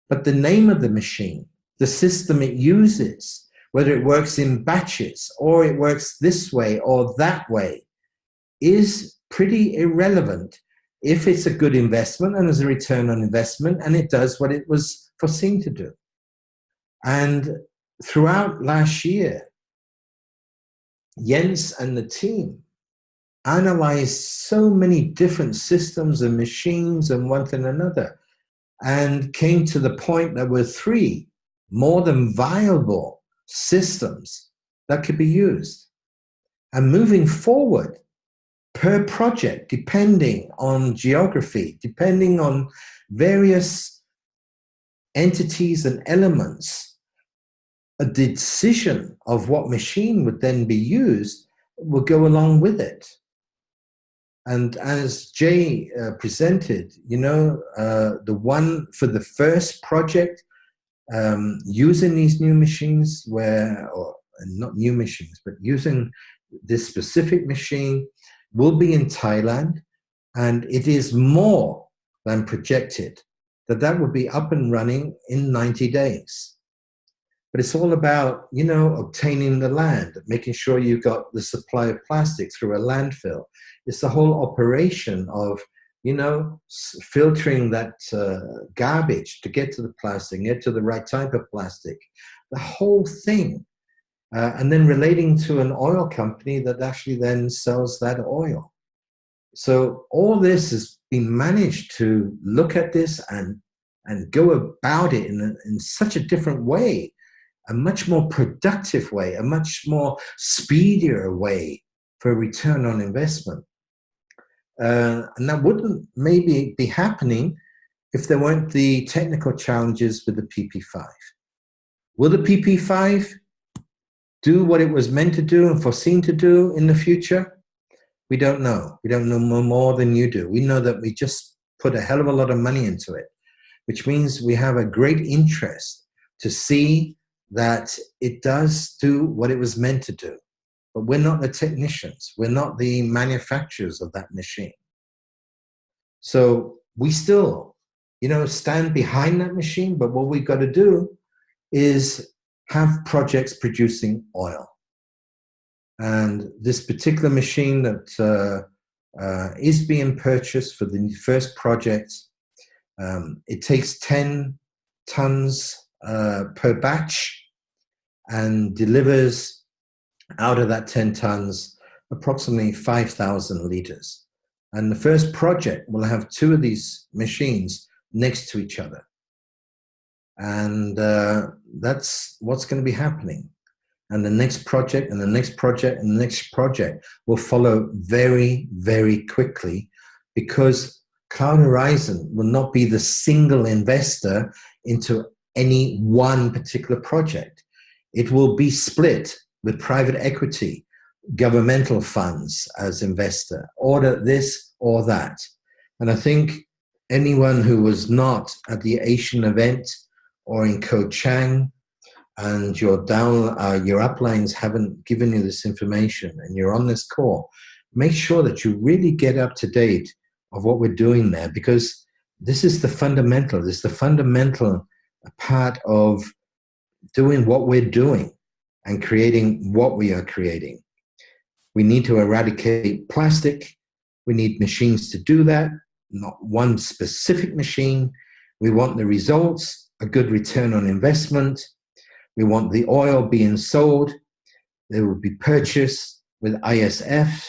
But the name of the machine, the system it uses, whether it works in batches or it works this way or that way, is pretty irrelevant if it's a good investment and there's a return on investment and it does what it was foreseen to do. And throughout last year, Jens and the team analyzed so many different systems and machines and one thing another, and came to the point that were 3 more than viable systems that could be used. And moving forward, per project, depending on geography, depending on various entities and elements, a decision of what machine would then be used will go along with it. And as Jay presented, you know, the one for the first project, using these new machines or not new machines, but using this specific machine will be in Thailand, and it is more than projected that will be up and running in 90 days. But it's all about, you know, obtaining the land, making sure you've got the supply of plastic through a landfill. It's the whole operation of, you know, filtering that garbage to get to the plastic, get to the right type of plastic, the whole thing. And then relating to an oil company that actually then sells that oil. So all this has been managed to look at this and go about it in such a different way, a much more productive way, a much more speedier way for return on investment. And that wouldn't maybe be happening if there weren't the technical challenges with the PP5. Will the PP5 do what it was meant to do and foreseen to do in the future? We don't know. We don't know more than you do. We know that we just put a hell of a lot of money into it, which means we have a great interest to see that it does do what it was meant to do. But we're not the technicians. We're not the manufacturers of that machine. So we still, you know, stand behind that machine, but what we've got to do is have projects producing oil. And this particular machine that is being purchased for the first project, it takes 10 tons per batch and delivers out of that 10 tons approximately 5,000 liters. And the first project will have 2 of these machines next to each other. And that's what's going to be happening. And the next project and the next project and the next project will follow very, very quickly, because Cloud Horizon will not be the single investor into any one particular project. It will be split with private equity, governmental funds as investor, or this or that. And I think anyone who was not at the Asian event or in Koh Chang, and your uplines haven't given you this information, and you're on this call, make sure that you really get up to date of what we're doing there, because this is the fundamental. This is the fundamental part of doing what we're doing and creating what we are creating. We need to eradicate plastic. We need machines to do that, not one specific machine. We want the results, a good return on investment. We want the oil being sold They will be purchased with ISF,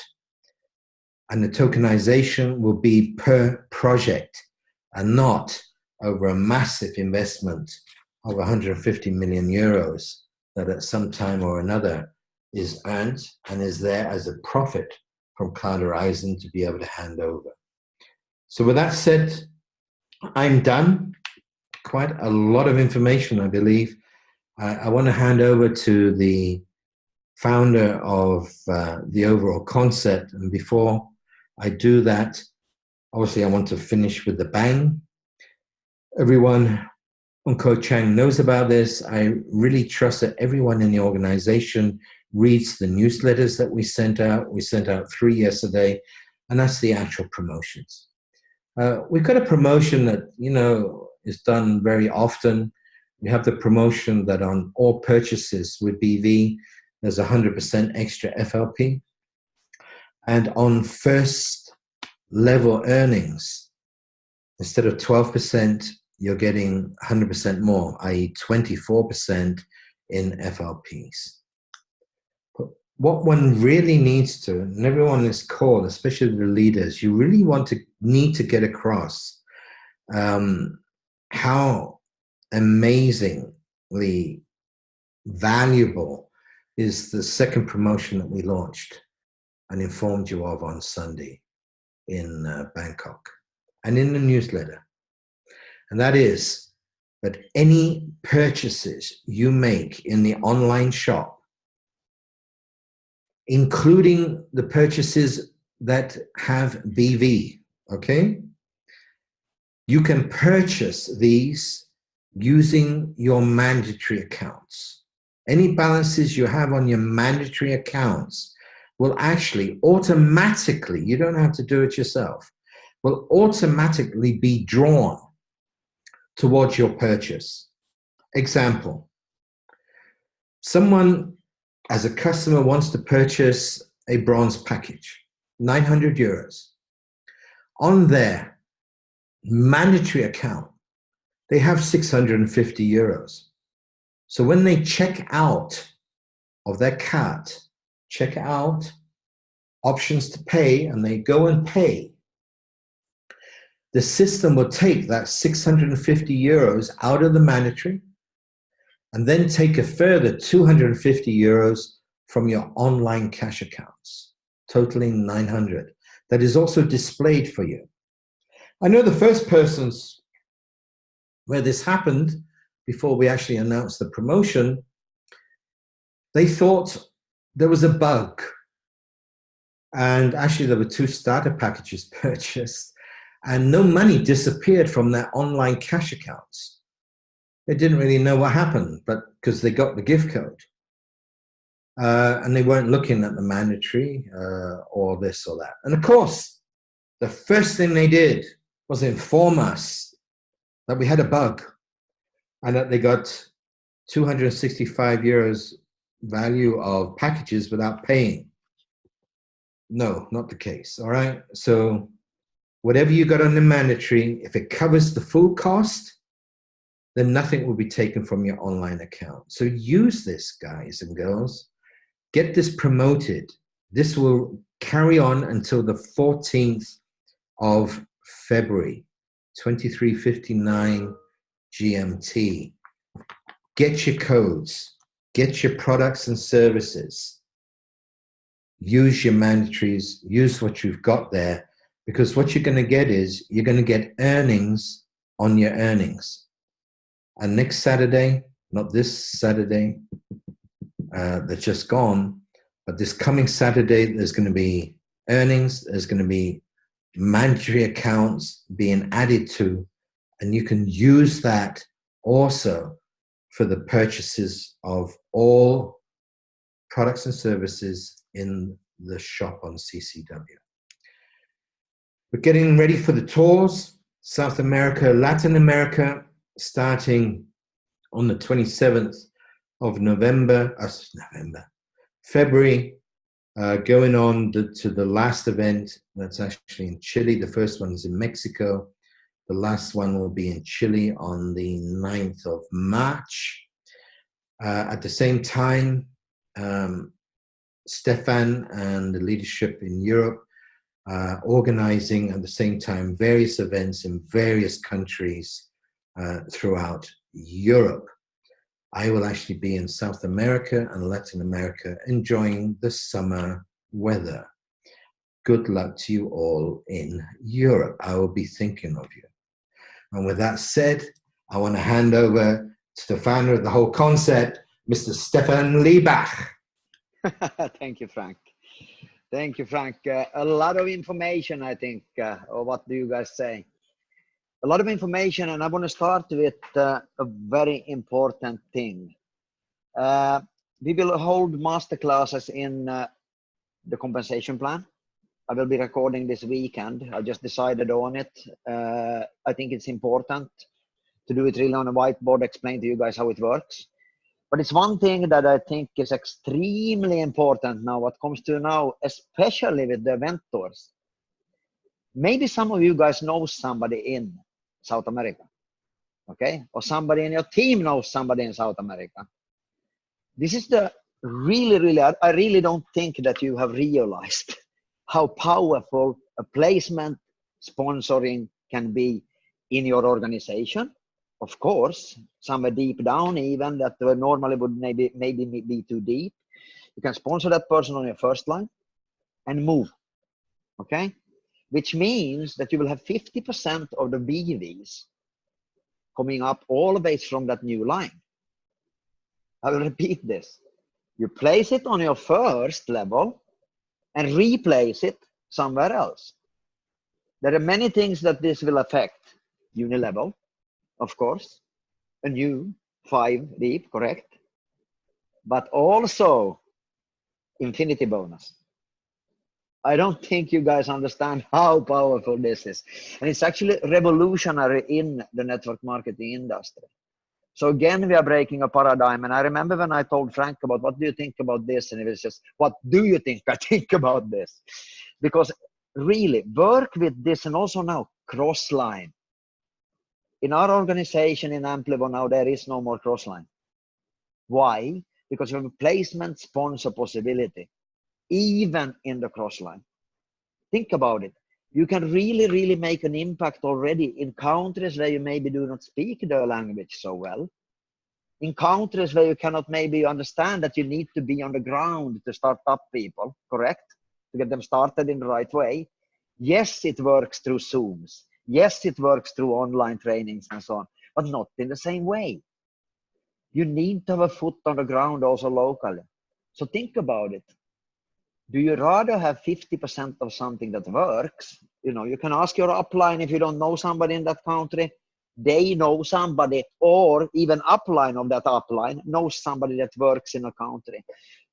and the tokenization will be per project and not over a massive investment of 150 million euros that at some time or another is earned and is there as a profit from Cloud Horizon to be able to hand over. So with that said, I'm done. Quite a lot of information, I believe. I want to hand over to the founder of the overall concept. And before I do that, obviously I want to finish with the bang. Everyone on Ko Chang knows about this. I really trust that everyone in the organization reads the newsletters that we sent out. We sent out 3 yesterday, and that's the actual promotions. We've got a promotion that, you know, is done very often. We have the promotion that on all purchases with BV, there's 100% extra FLP. And on first level earnings, instead of 12%, you're getting 100% more, i.e. 24% in FLPs. But what one really needs to, and everyone on this call, especially the leaders, you really need to get across how amazingly valuable is the second promotion that we launched and informed you of on Sunday in Bangkok and in the newsletter. And that is that any purchases you make in the online shop, including the purchases that have BV, okay? You can purchase these using your mandatory accounts. Any balances you have on your mandatory accounts will actually automatically, you don't have to do it yourself, will automatically be drawn towards your purchase. Example, someone as a customer wants to purchase a bronze package, 900 euros. On their mandatory account, they have 650 euros. So when they check out of their cart, check out, options to pay, and they go and pay, the system will take that 650 euros out of the mandatory and then take a further 250 euros from your online cash accounts, totaling 900. That is also displayed for you. I know the first persons where this happened, before we actually announced the promotion, they thought there was a bug. And actually there were 2 starter packages purchased and no money disappeared from their online cash accounts. They didn't really know what happened, but because they got the gift code. And they weren't looking at the mandatory or this or that. And of course, the first thing they did was inform us that we had a bug and that they got 265 euros value of packages without paying. No, not the case, all right? So whatever you got on the mandatory, if it covers the full cost, then nothing will be taken from your online account. So use this, guys and girls. Get this promoted. This will carry on until the 14th of February, 23:59 GMT. Get your codes. Get your products and services. Use your mandatories. Use what you've got there, because what you're going to get is you're going to get earnings on your earnings. And next Saturday, not this Saturday that's just gone, but this coming Saturday, there's going to be earnings, there's going to be mandatory accounts being added to, and you can use that also for the purchases of all products and services in the shop on CCW. We're getting ready for the tours, South America, Latin America, starting on the 27th of February, going on to the last event that's actually in Chile. The first one is in Mexico. The last one will be in Chile on the 9th of March. At the same time, Staffan and the leadership in Europe organizing at the same time various events in various countries throughout Europe. I will actually be in South America and Latin America enjoying the summer weather. Good luck to you all in Europe. I will be thinking of you. And with that said, I want to hand over to the founder of the whole concept, Mr. Staffan Liback. Thank you, Frank. Thank you, Frank. A lot of information, I think. Or what do you guys say? A lot of information, and I want to start with a very important thing. We will hold masterclasses in the compensation plan. I will be recording this weekend. I just decided on it. I think it's important to do it really on a whiteboard, explain to you guys how it works. But it's one thing that I think is extremely important now, what comes to now, especially with the event tours. Maybe some of you guys know somebody in South America, okay? Or somebody in your team knows somebody in South America. This is the really, I really don't think that you have realized how powerful a placement sponsoring can be in your organization. Of course, somewhere deep down, even that normally would maybe be too deep. You can sponsor that person on your first line and move, okay? Which means that you will have 50% of the BVs coming up always from that new line. I will repeat this. You place it on your first level and replace it somewhere else. There are many things that this will affect. Unilevel, of course, a new 5 deep, correct? But also infinity bonus. I don't think you guys understand how powerful this is. And it's actually revolutionary in the network marketing industry. So again, we are breaking a paradigm. And I remember when I told Frank about what do you think about this? And it was just, what do you think I think about this? Because really work with this, and also now cross-line. In our organization in Amplivo now, there is no more cross-line. Why? Because you have a placement sponsor possibility, even in the cross-line. Think about it. You can really make an impact already in countries where you maybe do not speak the language so well. In countries where you cannot maybe understand that you need to be on the ground to start up people, correct? To get them started in the right way. Yes, it works through Zooms. Yes, it works through online trainings and so on, but not in the same way. You need to have a foot on the ground also locally. So think about it. Do you rather have 50% of something that works? You know, you can ask your upline if you don't know somebody in that country. They know somebody, or even upline of that upline knows somebody that works in a country.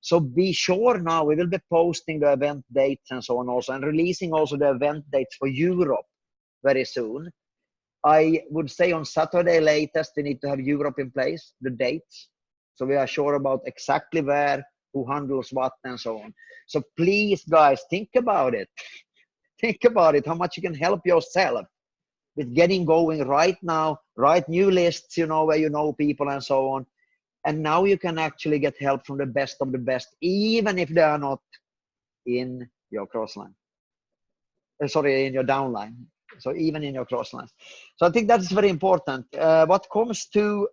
So be sure now, we will be posting the event dates and so on also, and releasing also the event dates for Europe very soon. I would say on Saturday latest, we need to have Europe in place, the dates. So we are sure about exactly where, who handles what and so on. So please guys, think about it. Think about it, how much you can help yourself with getting going right now, write new lists, you know, where you know people and so on. And now you can actually get help from the best of the best, even if they are not in your crossline. Sorry, in your downline. So even in your crosslines. So I think that's very important. What comes to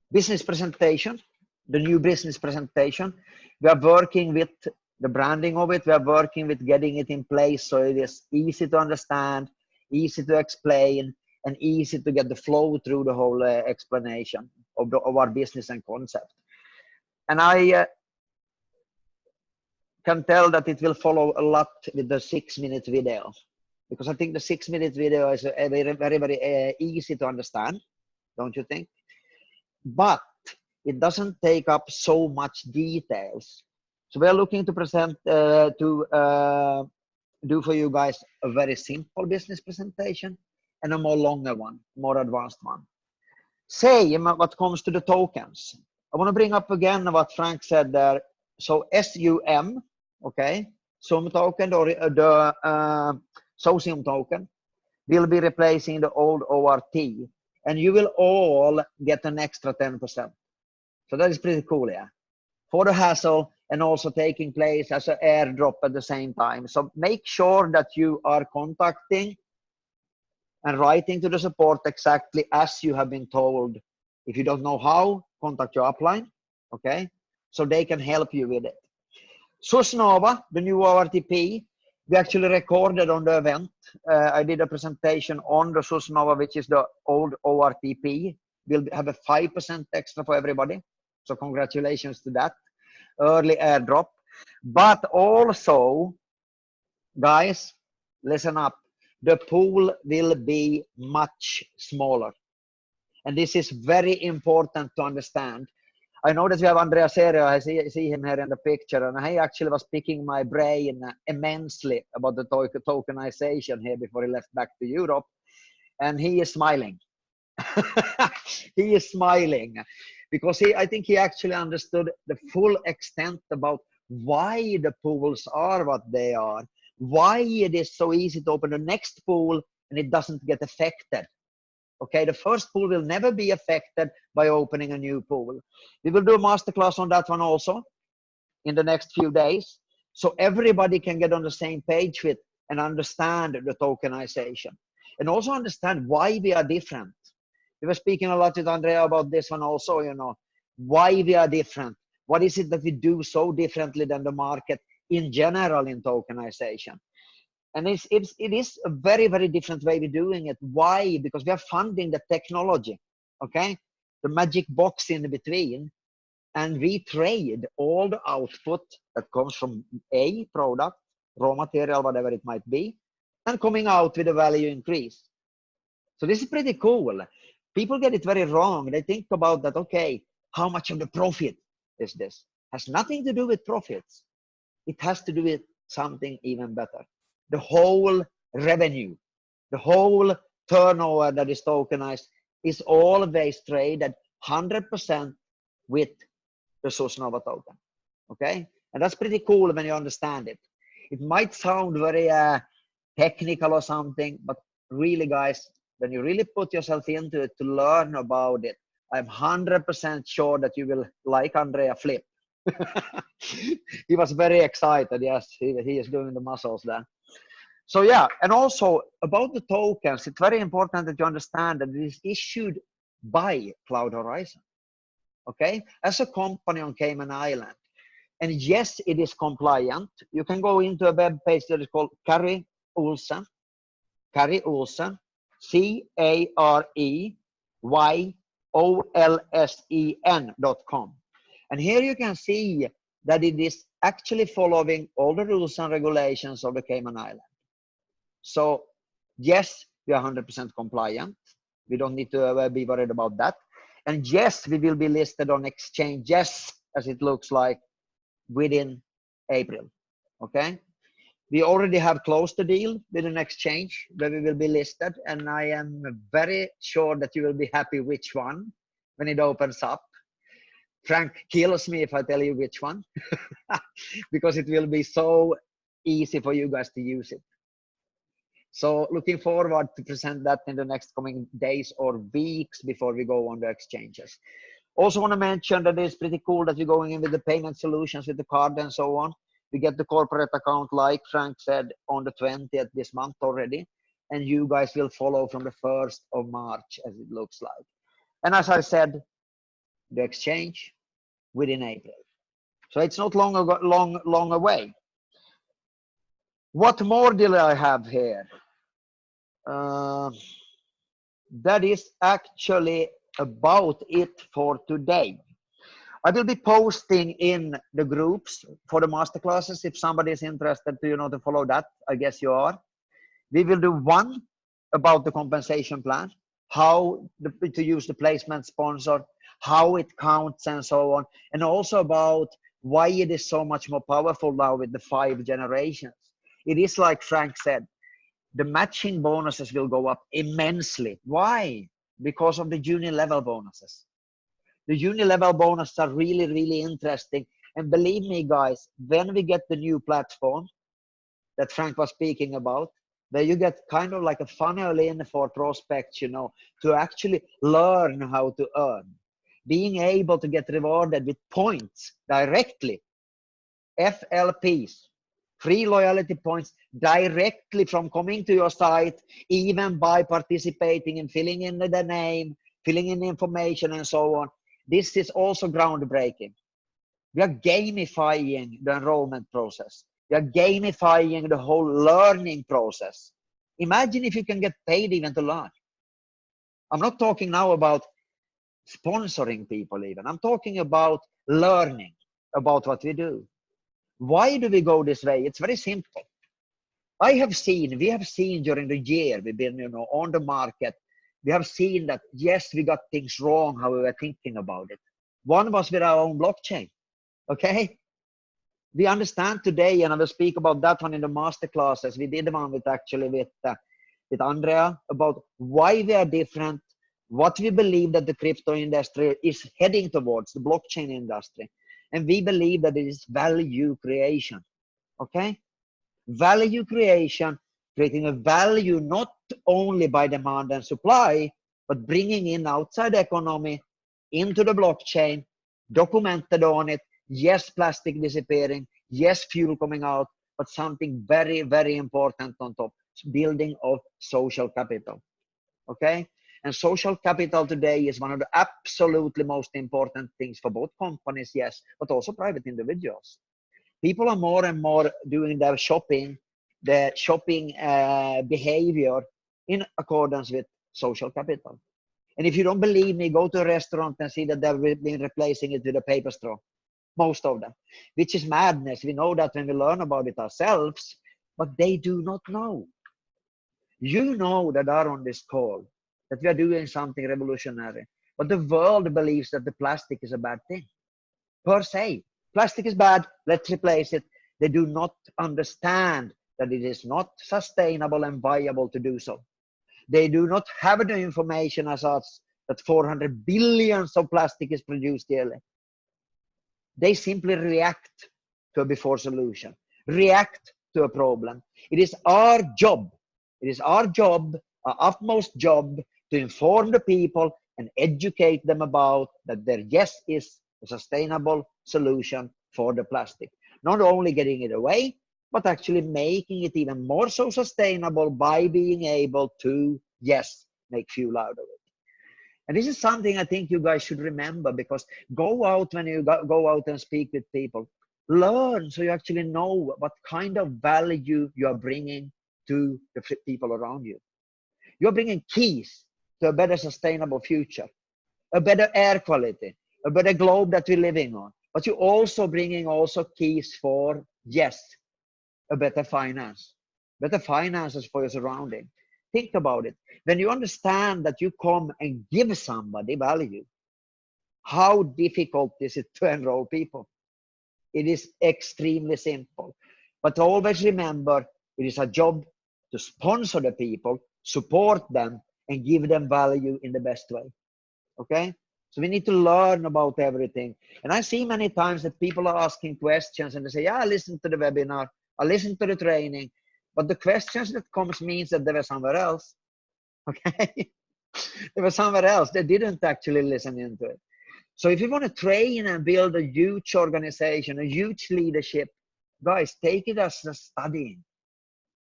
business presentation, the new business presentation, we are working with the branding of it. We are working with getting it in place so it is easy to understand, easy to explain, and easy to get the flow through the whole explanation of our business and concept. And I can tell that it will follow a lot with the 6-minute video, because I think the 6-minute video is very easy to understand, don't you think? But it doesn't take up so much details. So we are looking to present do for you guys a very simple business presentation and a more longer one, more advanced one. Same what comes to the tokens. I want to bring up again what Frank said there. So SUM, okay, SUM token, or the SOSIUM token will be replacing the old ORT, and you will all get an extra 10%. So that is pretty cool, yeah. for the hassle and also taking place as an airdrop at the same time. So make sure that you are contacting and writing to the support exactly as you have been told. If you don't know how, contact your upline, okay? So they can help you with it. Susnova, the new ORTP, we actually recorded on the event. I did a presentation on the Susnova, which is the old ORTP. We'll have a 5% extra for everybody. So congratulations to that. Early airdrop. But also, guys, listen up. The pool will be much smaller. And this is very important to understand. I know that we have Andrea Serio. I see him here in the picture, and he actually was picking my brain immensely about the tokenization here before he left back to Europe. And he is smiling. He is smiling because I think he actually understood the full extent about why the pools are what they are, why it is so easy to open the next pool and it doesn't get affected. Okay, the first pool will never be affected by opening a new pool. We will do a masterclass on that one also in the next few days, so everybody can get on the same page with and understand the tokenization and also understand why we are different. We were speaking a lot with Andrea about this one also, you know, why we are different. What is it that we do so differently than the market in general in tokenization? And it is a very, very different way of doing it. Why? Because we are funding the technology, okay? The magic box in between. And we trade all the output that comes from a product, raw material, whatever it might be, and coming out with a value increase. So this is pretty cool. People get it very wrong. They think about that, okay, how much of the profit is this? Has nothing to do with profits. It has to do with something even better. The whole revenue, the whole turnover that is tokenized is always traded 100% with the Susnova token, okay? And that's pretty cool when you understand it. It might sound very technical or something, but really, guys, when you really put yourself into it to learn about it, I'm 100% sure that you will like Andrea Flip. He was very excited. Yes, he is doing the muscles there. So yeah, and also about the tokens, it's very important that you understand that it is issued by Cloud Horizon, okay, as a company on Cayman Island. And yes, it is compliant. You can go into a web page that is called Carrie Olsen, CarrieOlsen.com. And here you can see that it is actually following all the rules and regulations of the Cayman Island. So yes, we are 100% compliant. We don't need to be worried about that. And yes, we will be listed on exchanges, as it looks like, within April. Okay. We already have closed the deal with an exchange where we will be listed. And I am very sure that you will be happy which one when it opens up. Frank kills me if I tell you which one, because it will be so easy for you guys to use it. So looking forward to present that in the next coming days or weeks before we go on the exchanges. Also want to mention that it's pretty cool that you're going in with the payment solutions with the card and so on. We get the corporate account, like Frank said, on the 20th this month already. And you guys will follow from the 1st of March, as it looks like. And as I said, the exchange within April. So it's not long away. What more do I have here? That is actually about it for today. I will be posting in the groups for the masterclasses. If somebody is interested to, to follow that, I guess you are. We will do one about the compensation plan, how to use the placement sponsor, how it counts and so on, and also about why it is so much more powerful now with the 5 generations. It is like Frank said, the matching bonuses will go up immensely. Why? Because of the junior level bonuses. The junior level bonuses are really, really interesting. And believe me, guys, when we get the new platform that Frank was speaking about, where you get kind of like a funnel in for prospects, to actually learn how to earn. being able to get rewarded with points directly, FLPs, free loyalty points directly from coming to your site, even by participating in filling in the name, filling in the information and so on. This is also groundbreaking. We are gamifying the enrollment process. We are gamifying the whole learning process. Imagine if you can get paid even to learn. I'm not talking now about sponsoring people even. I'm talking about learning about what we do. Why do we go this way? It's very simple. We have seen during the year we've been on the market, we have seen that yes, we got things wrong how we were thinking about it. One was with our own blockchain. Okay? We understand today, and I will speak about that one in the master classes. We did one with Andrea about why we are different, what we believe that the crypto industry is heading towards, the blockchain industry. And we believe that it is value creation. Okay? Value creation, creating a value not only by demand and supply, but bringing in outside economy into the blockchain, documented on it. Yes, plastic disappearing. Yes, fuel coming out, but something very, very important on top, building of social capital. Okay? And social capital today is one of the absolutely most important things for both companies, yes, but also private individuals. People are more and more doing their shopping behavior in accordance with social capital. And if you don't believe me, go to a restaurant and see that they've been replacing it with a paper straw. Most of them, which is madness. We know that when we learn about it ourselves, but they do not know. You know that are on this call, that we are doing something revolutionary, but the world believes that the plastic is a bad thing. Per se, plastic is bad, let's replace it. They do not understand that it is not sustainable and viable to do so. They do not have the information as such that 400 billions of plastic is produced yearly. They simply react to a before solution, react to a problem. It is our job, our utmost job, to inform the people and educate them about that there yes is a sustainable solution for the plastic. Not only getting it away, but actually making it even more so sustainable by being able to, yes, make fuel out of it. And this is something I think you guys should remember, because go out when you go out and speak with people. Learn so you actually know what kind of value you are bringing to the people around you. You're bringing keys to a better sustainable future, a better air quality, a better globe that we're living on. But you're also bringing also keys for, yes, a better finance, better finances for your surrounding. Think about it. When you understand that you come and give somebody value, how difficult is it to enroll people? It is extremely simple. But always remember, it is a job to sponsor the people, support them, and give them value in the best way. Okay? So we need to learn about everything. And I see many times that people are asking questions and they say, yeah, I listened to the webinar, I listened to the training, but the questions that comes means that they were somewhere else. Okay? They were somewhere else. They didn't actually listen into it. So if you want to train and build a huge organization, a huge leadership, guys, take it as a studying.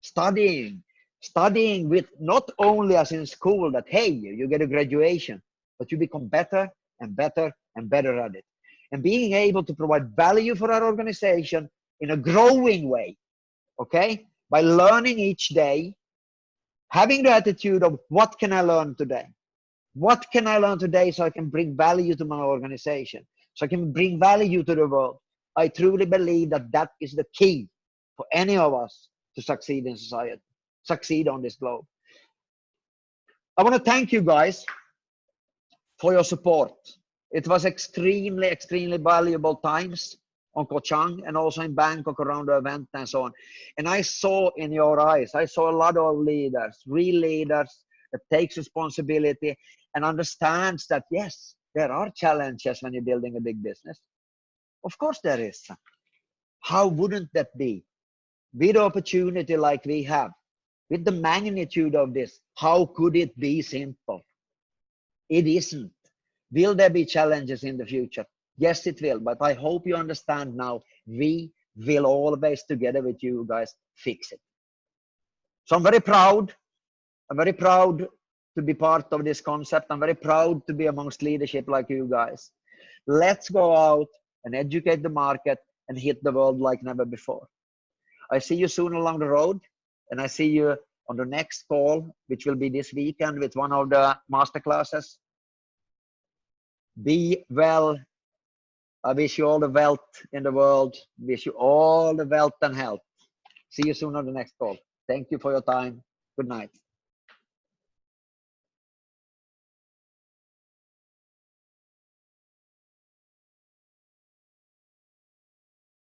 Studying with not only as in school that, hey, you get a graduation, but you become better and better and better at it. And being able to provide value for our organization in a growing way, okay? By learning each day, having the attitude of what can I learn today? What can I learn today so I can bring value to my organization? So I can bring value to the world. I truly believe that that is the key for any of us to succeed in society, succeed on this globe. I want to thank you guys for your support. It was extremely, extremely valuable times on Koh Chang and also in Bangkok around the event and so on. And I saw in your eyes, I saw a lot of leaders, real leaders that takes responsibility and understands that, yes, there are challenges when you're building a big business. Of course there is. How wouldn't that be? With the opportunity like we have, with the magnitude of this, how could it be simple? It isn't. Will there be challenges in the future? Yes, it will, but I hope you understand now, we will always together with you guys fix it. So I'm very proud to be part of this concept. I'm very proud to be amongst leadership like you guys. Let's go out and educate the market and hit the world like never before. I see you soon along the road, and I see you on the next call, which will be this weekend with one of the master classes. Be well. I wish you all the wealth in the world. Wish you all the wealth and health. See you soon on the next call. Thank you for your time. Good night.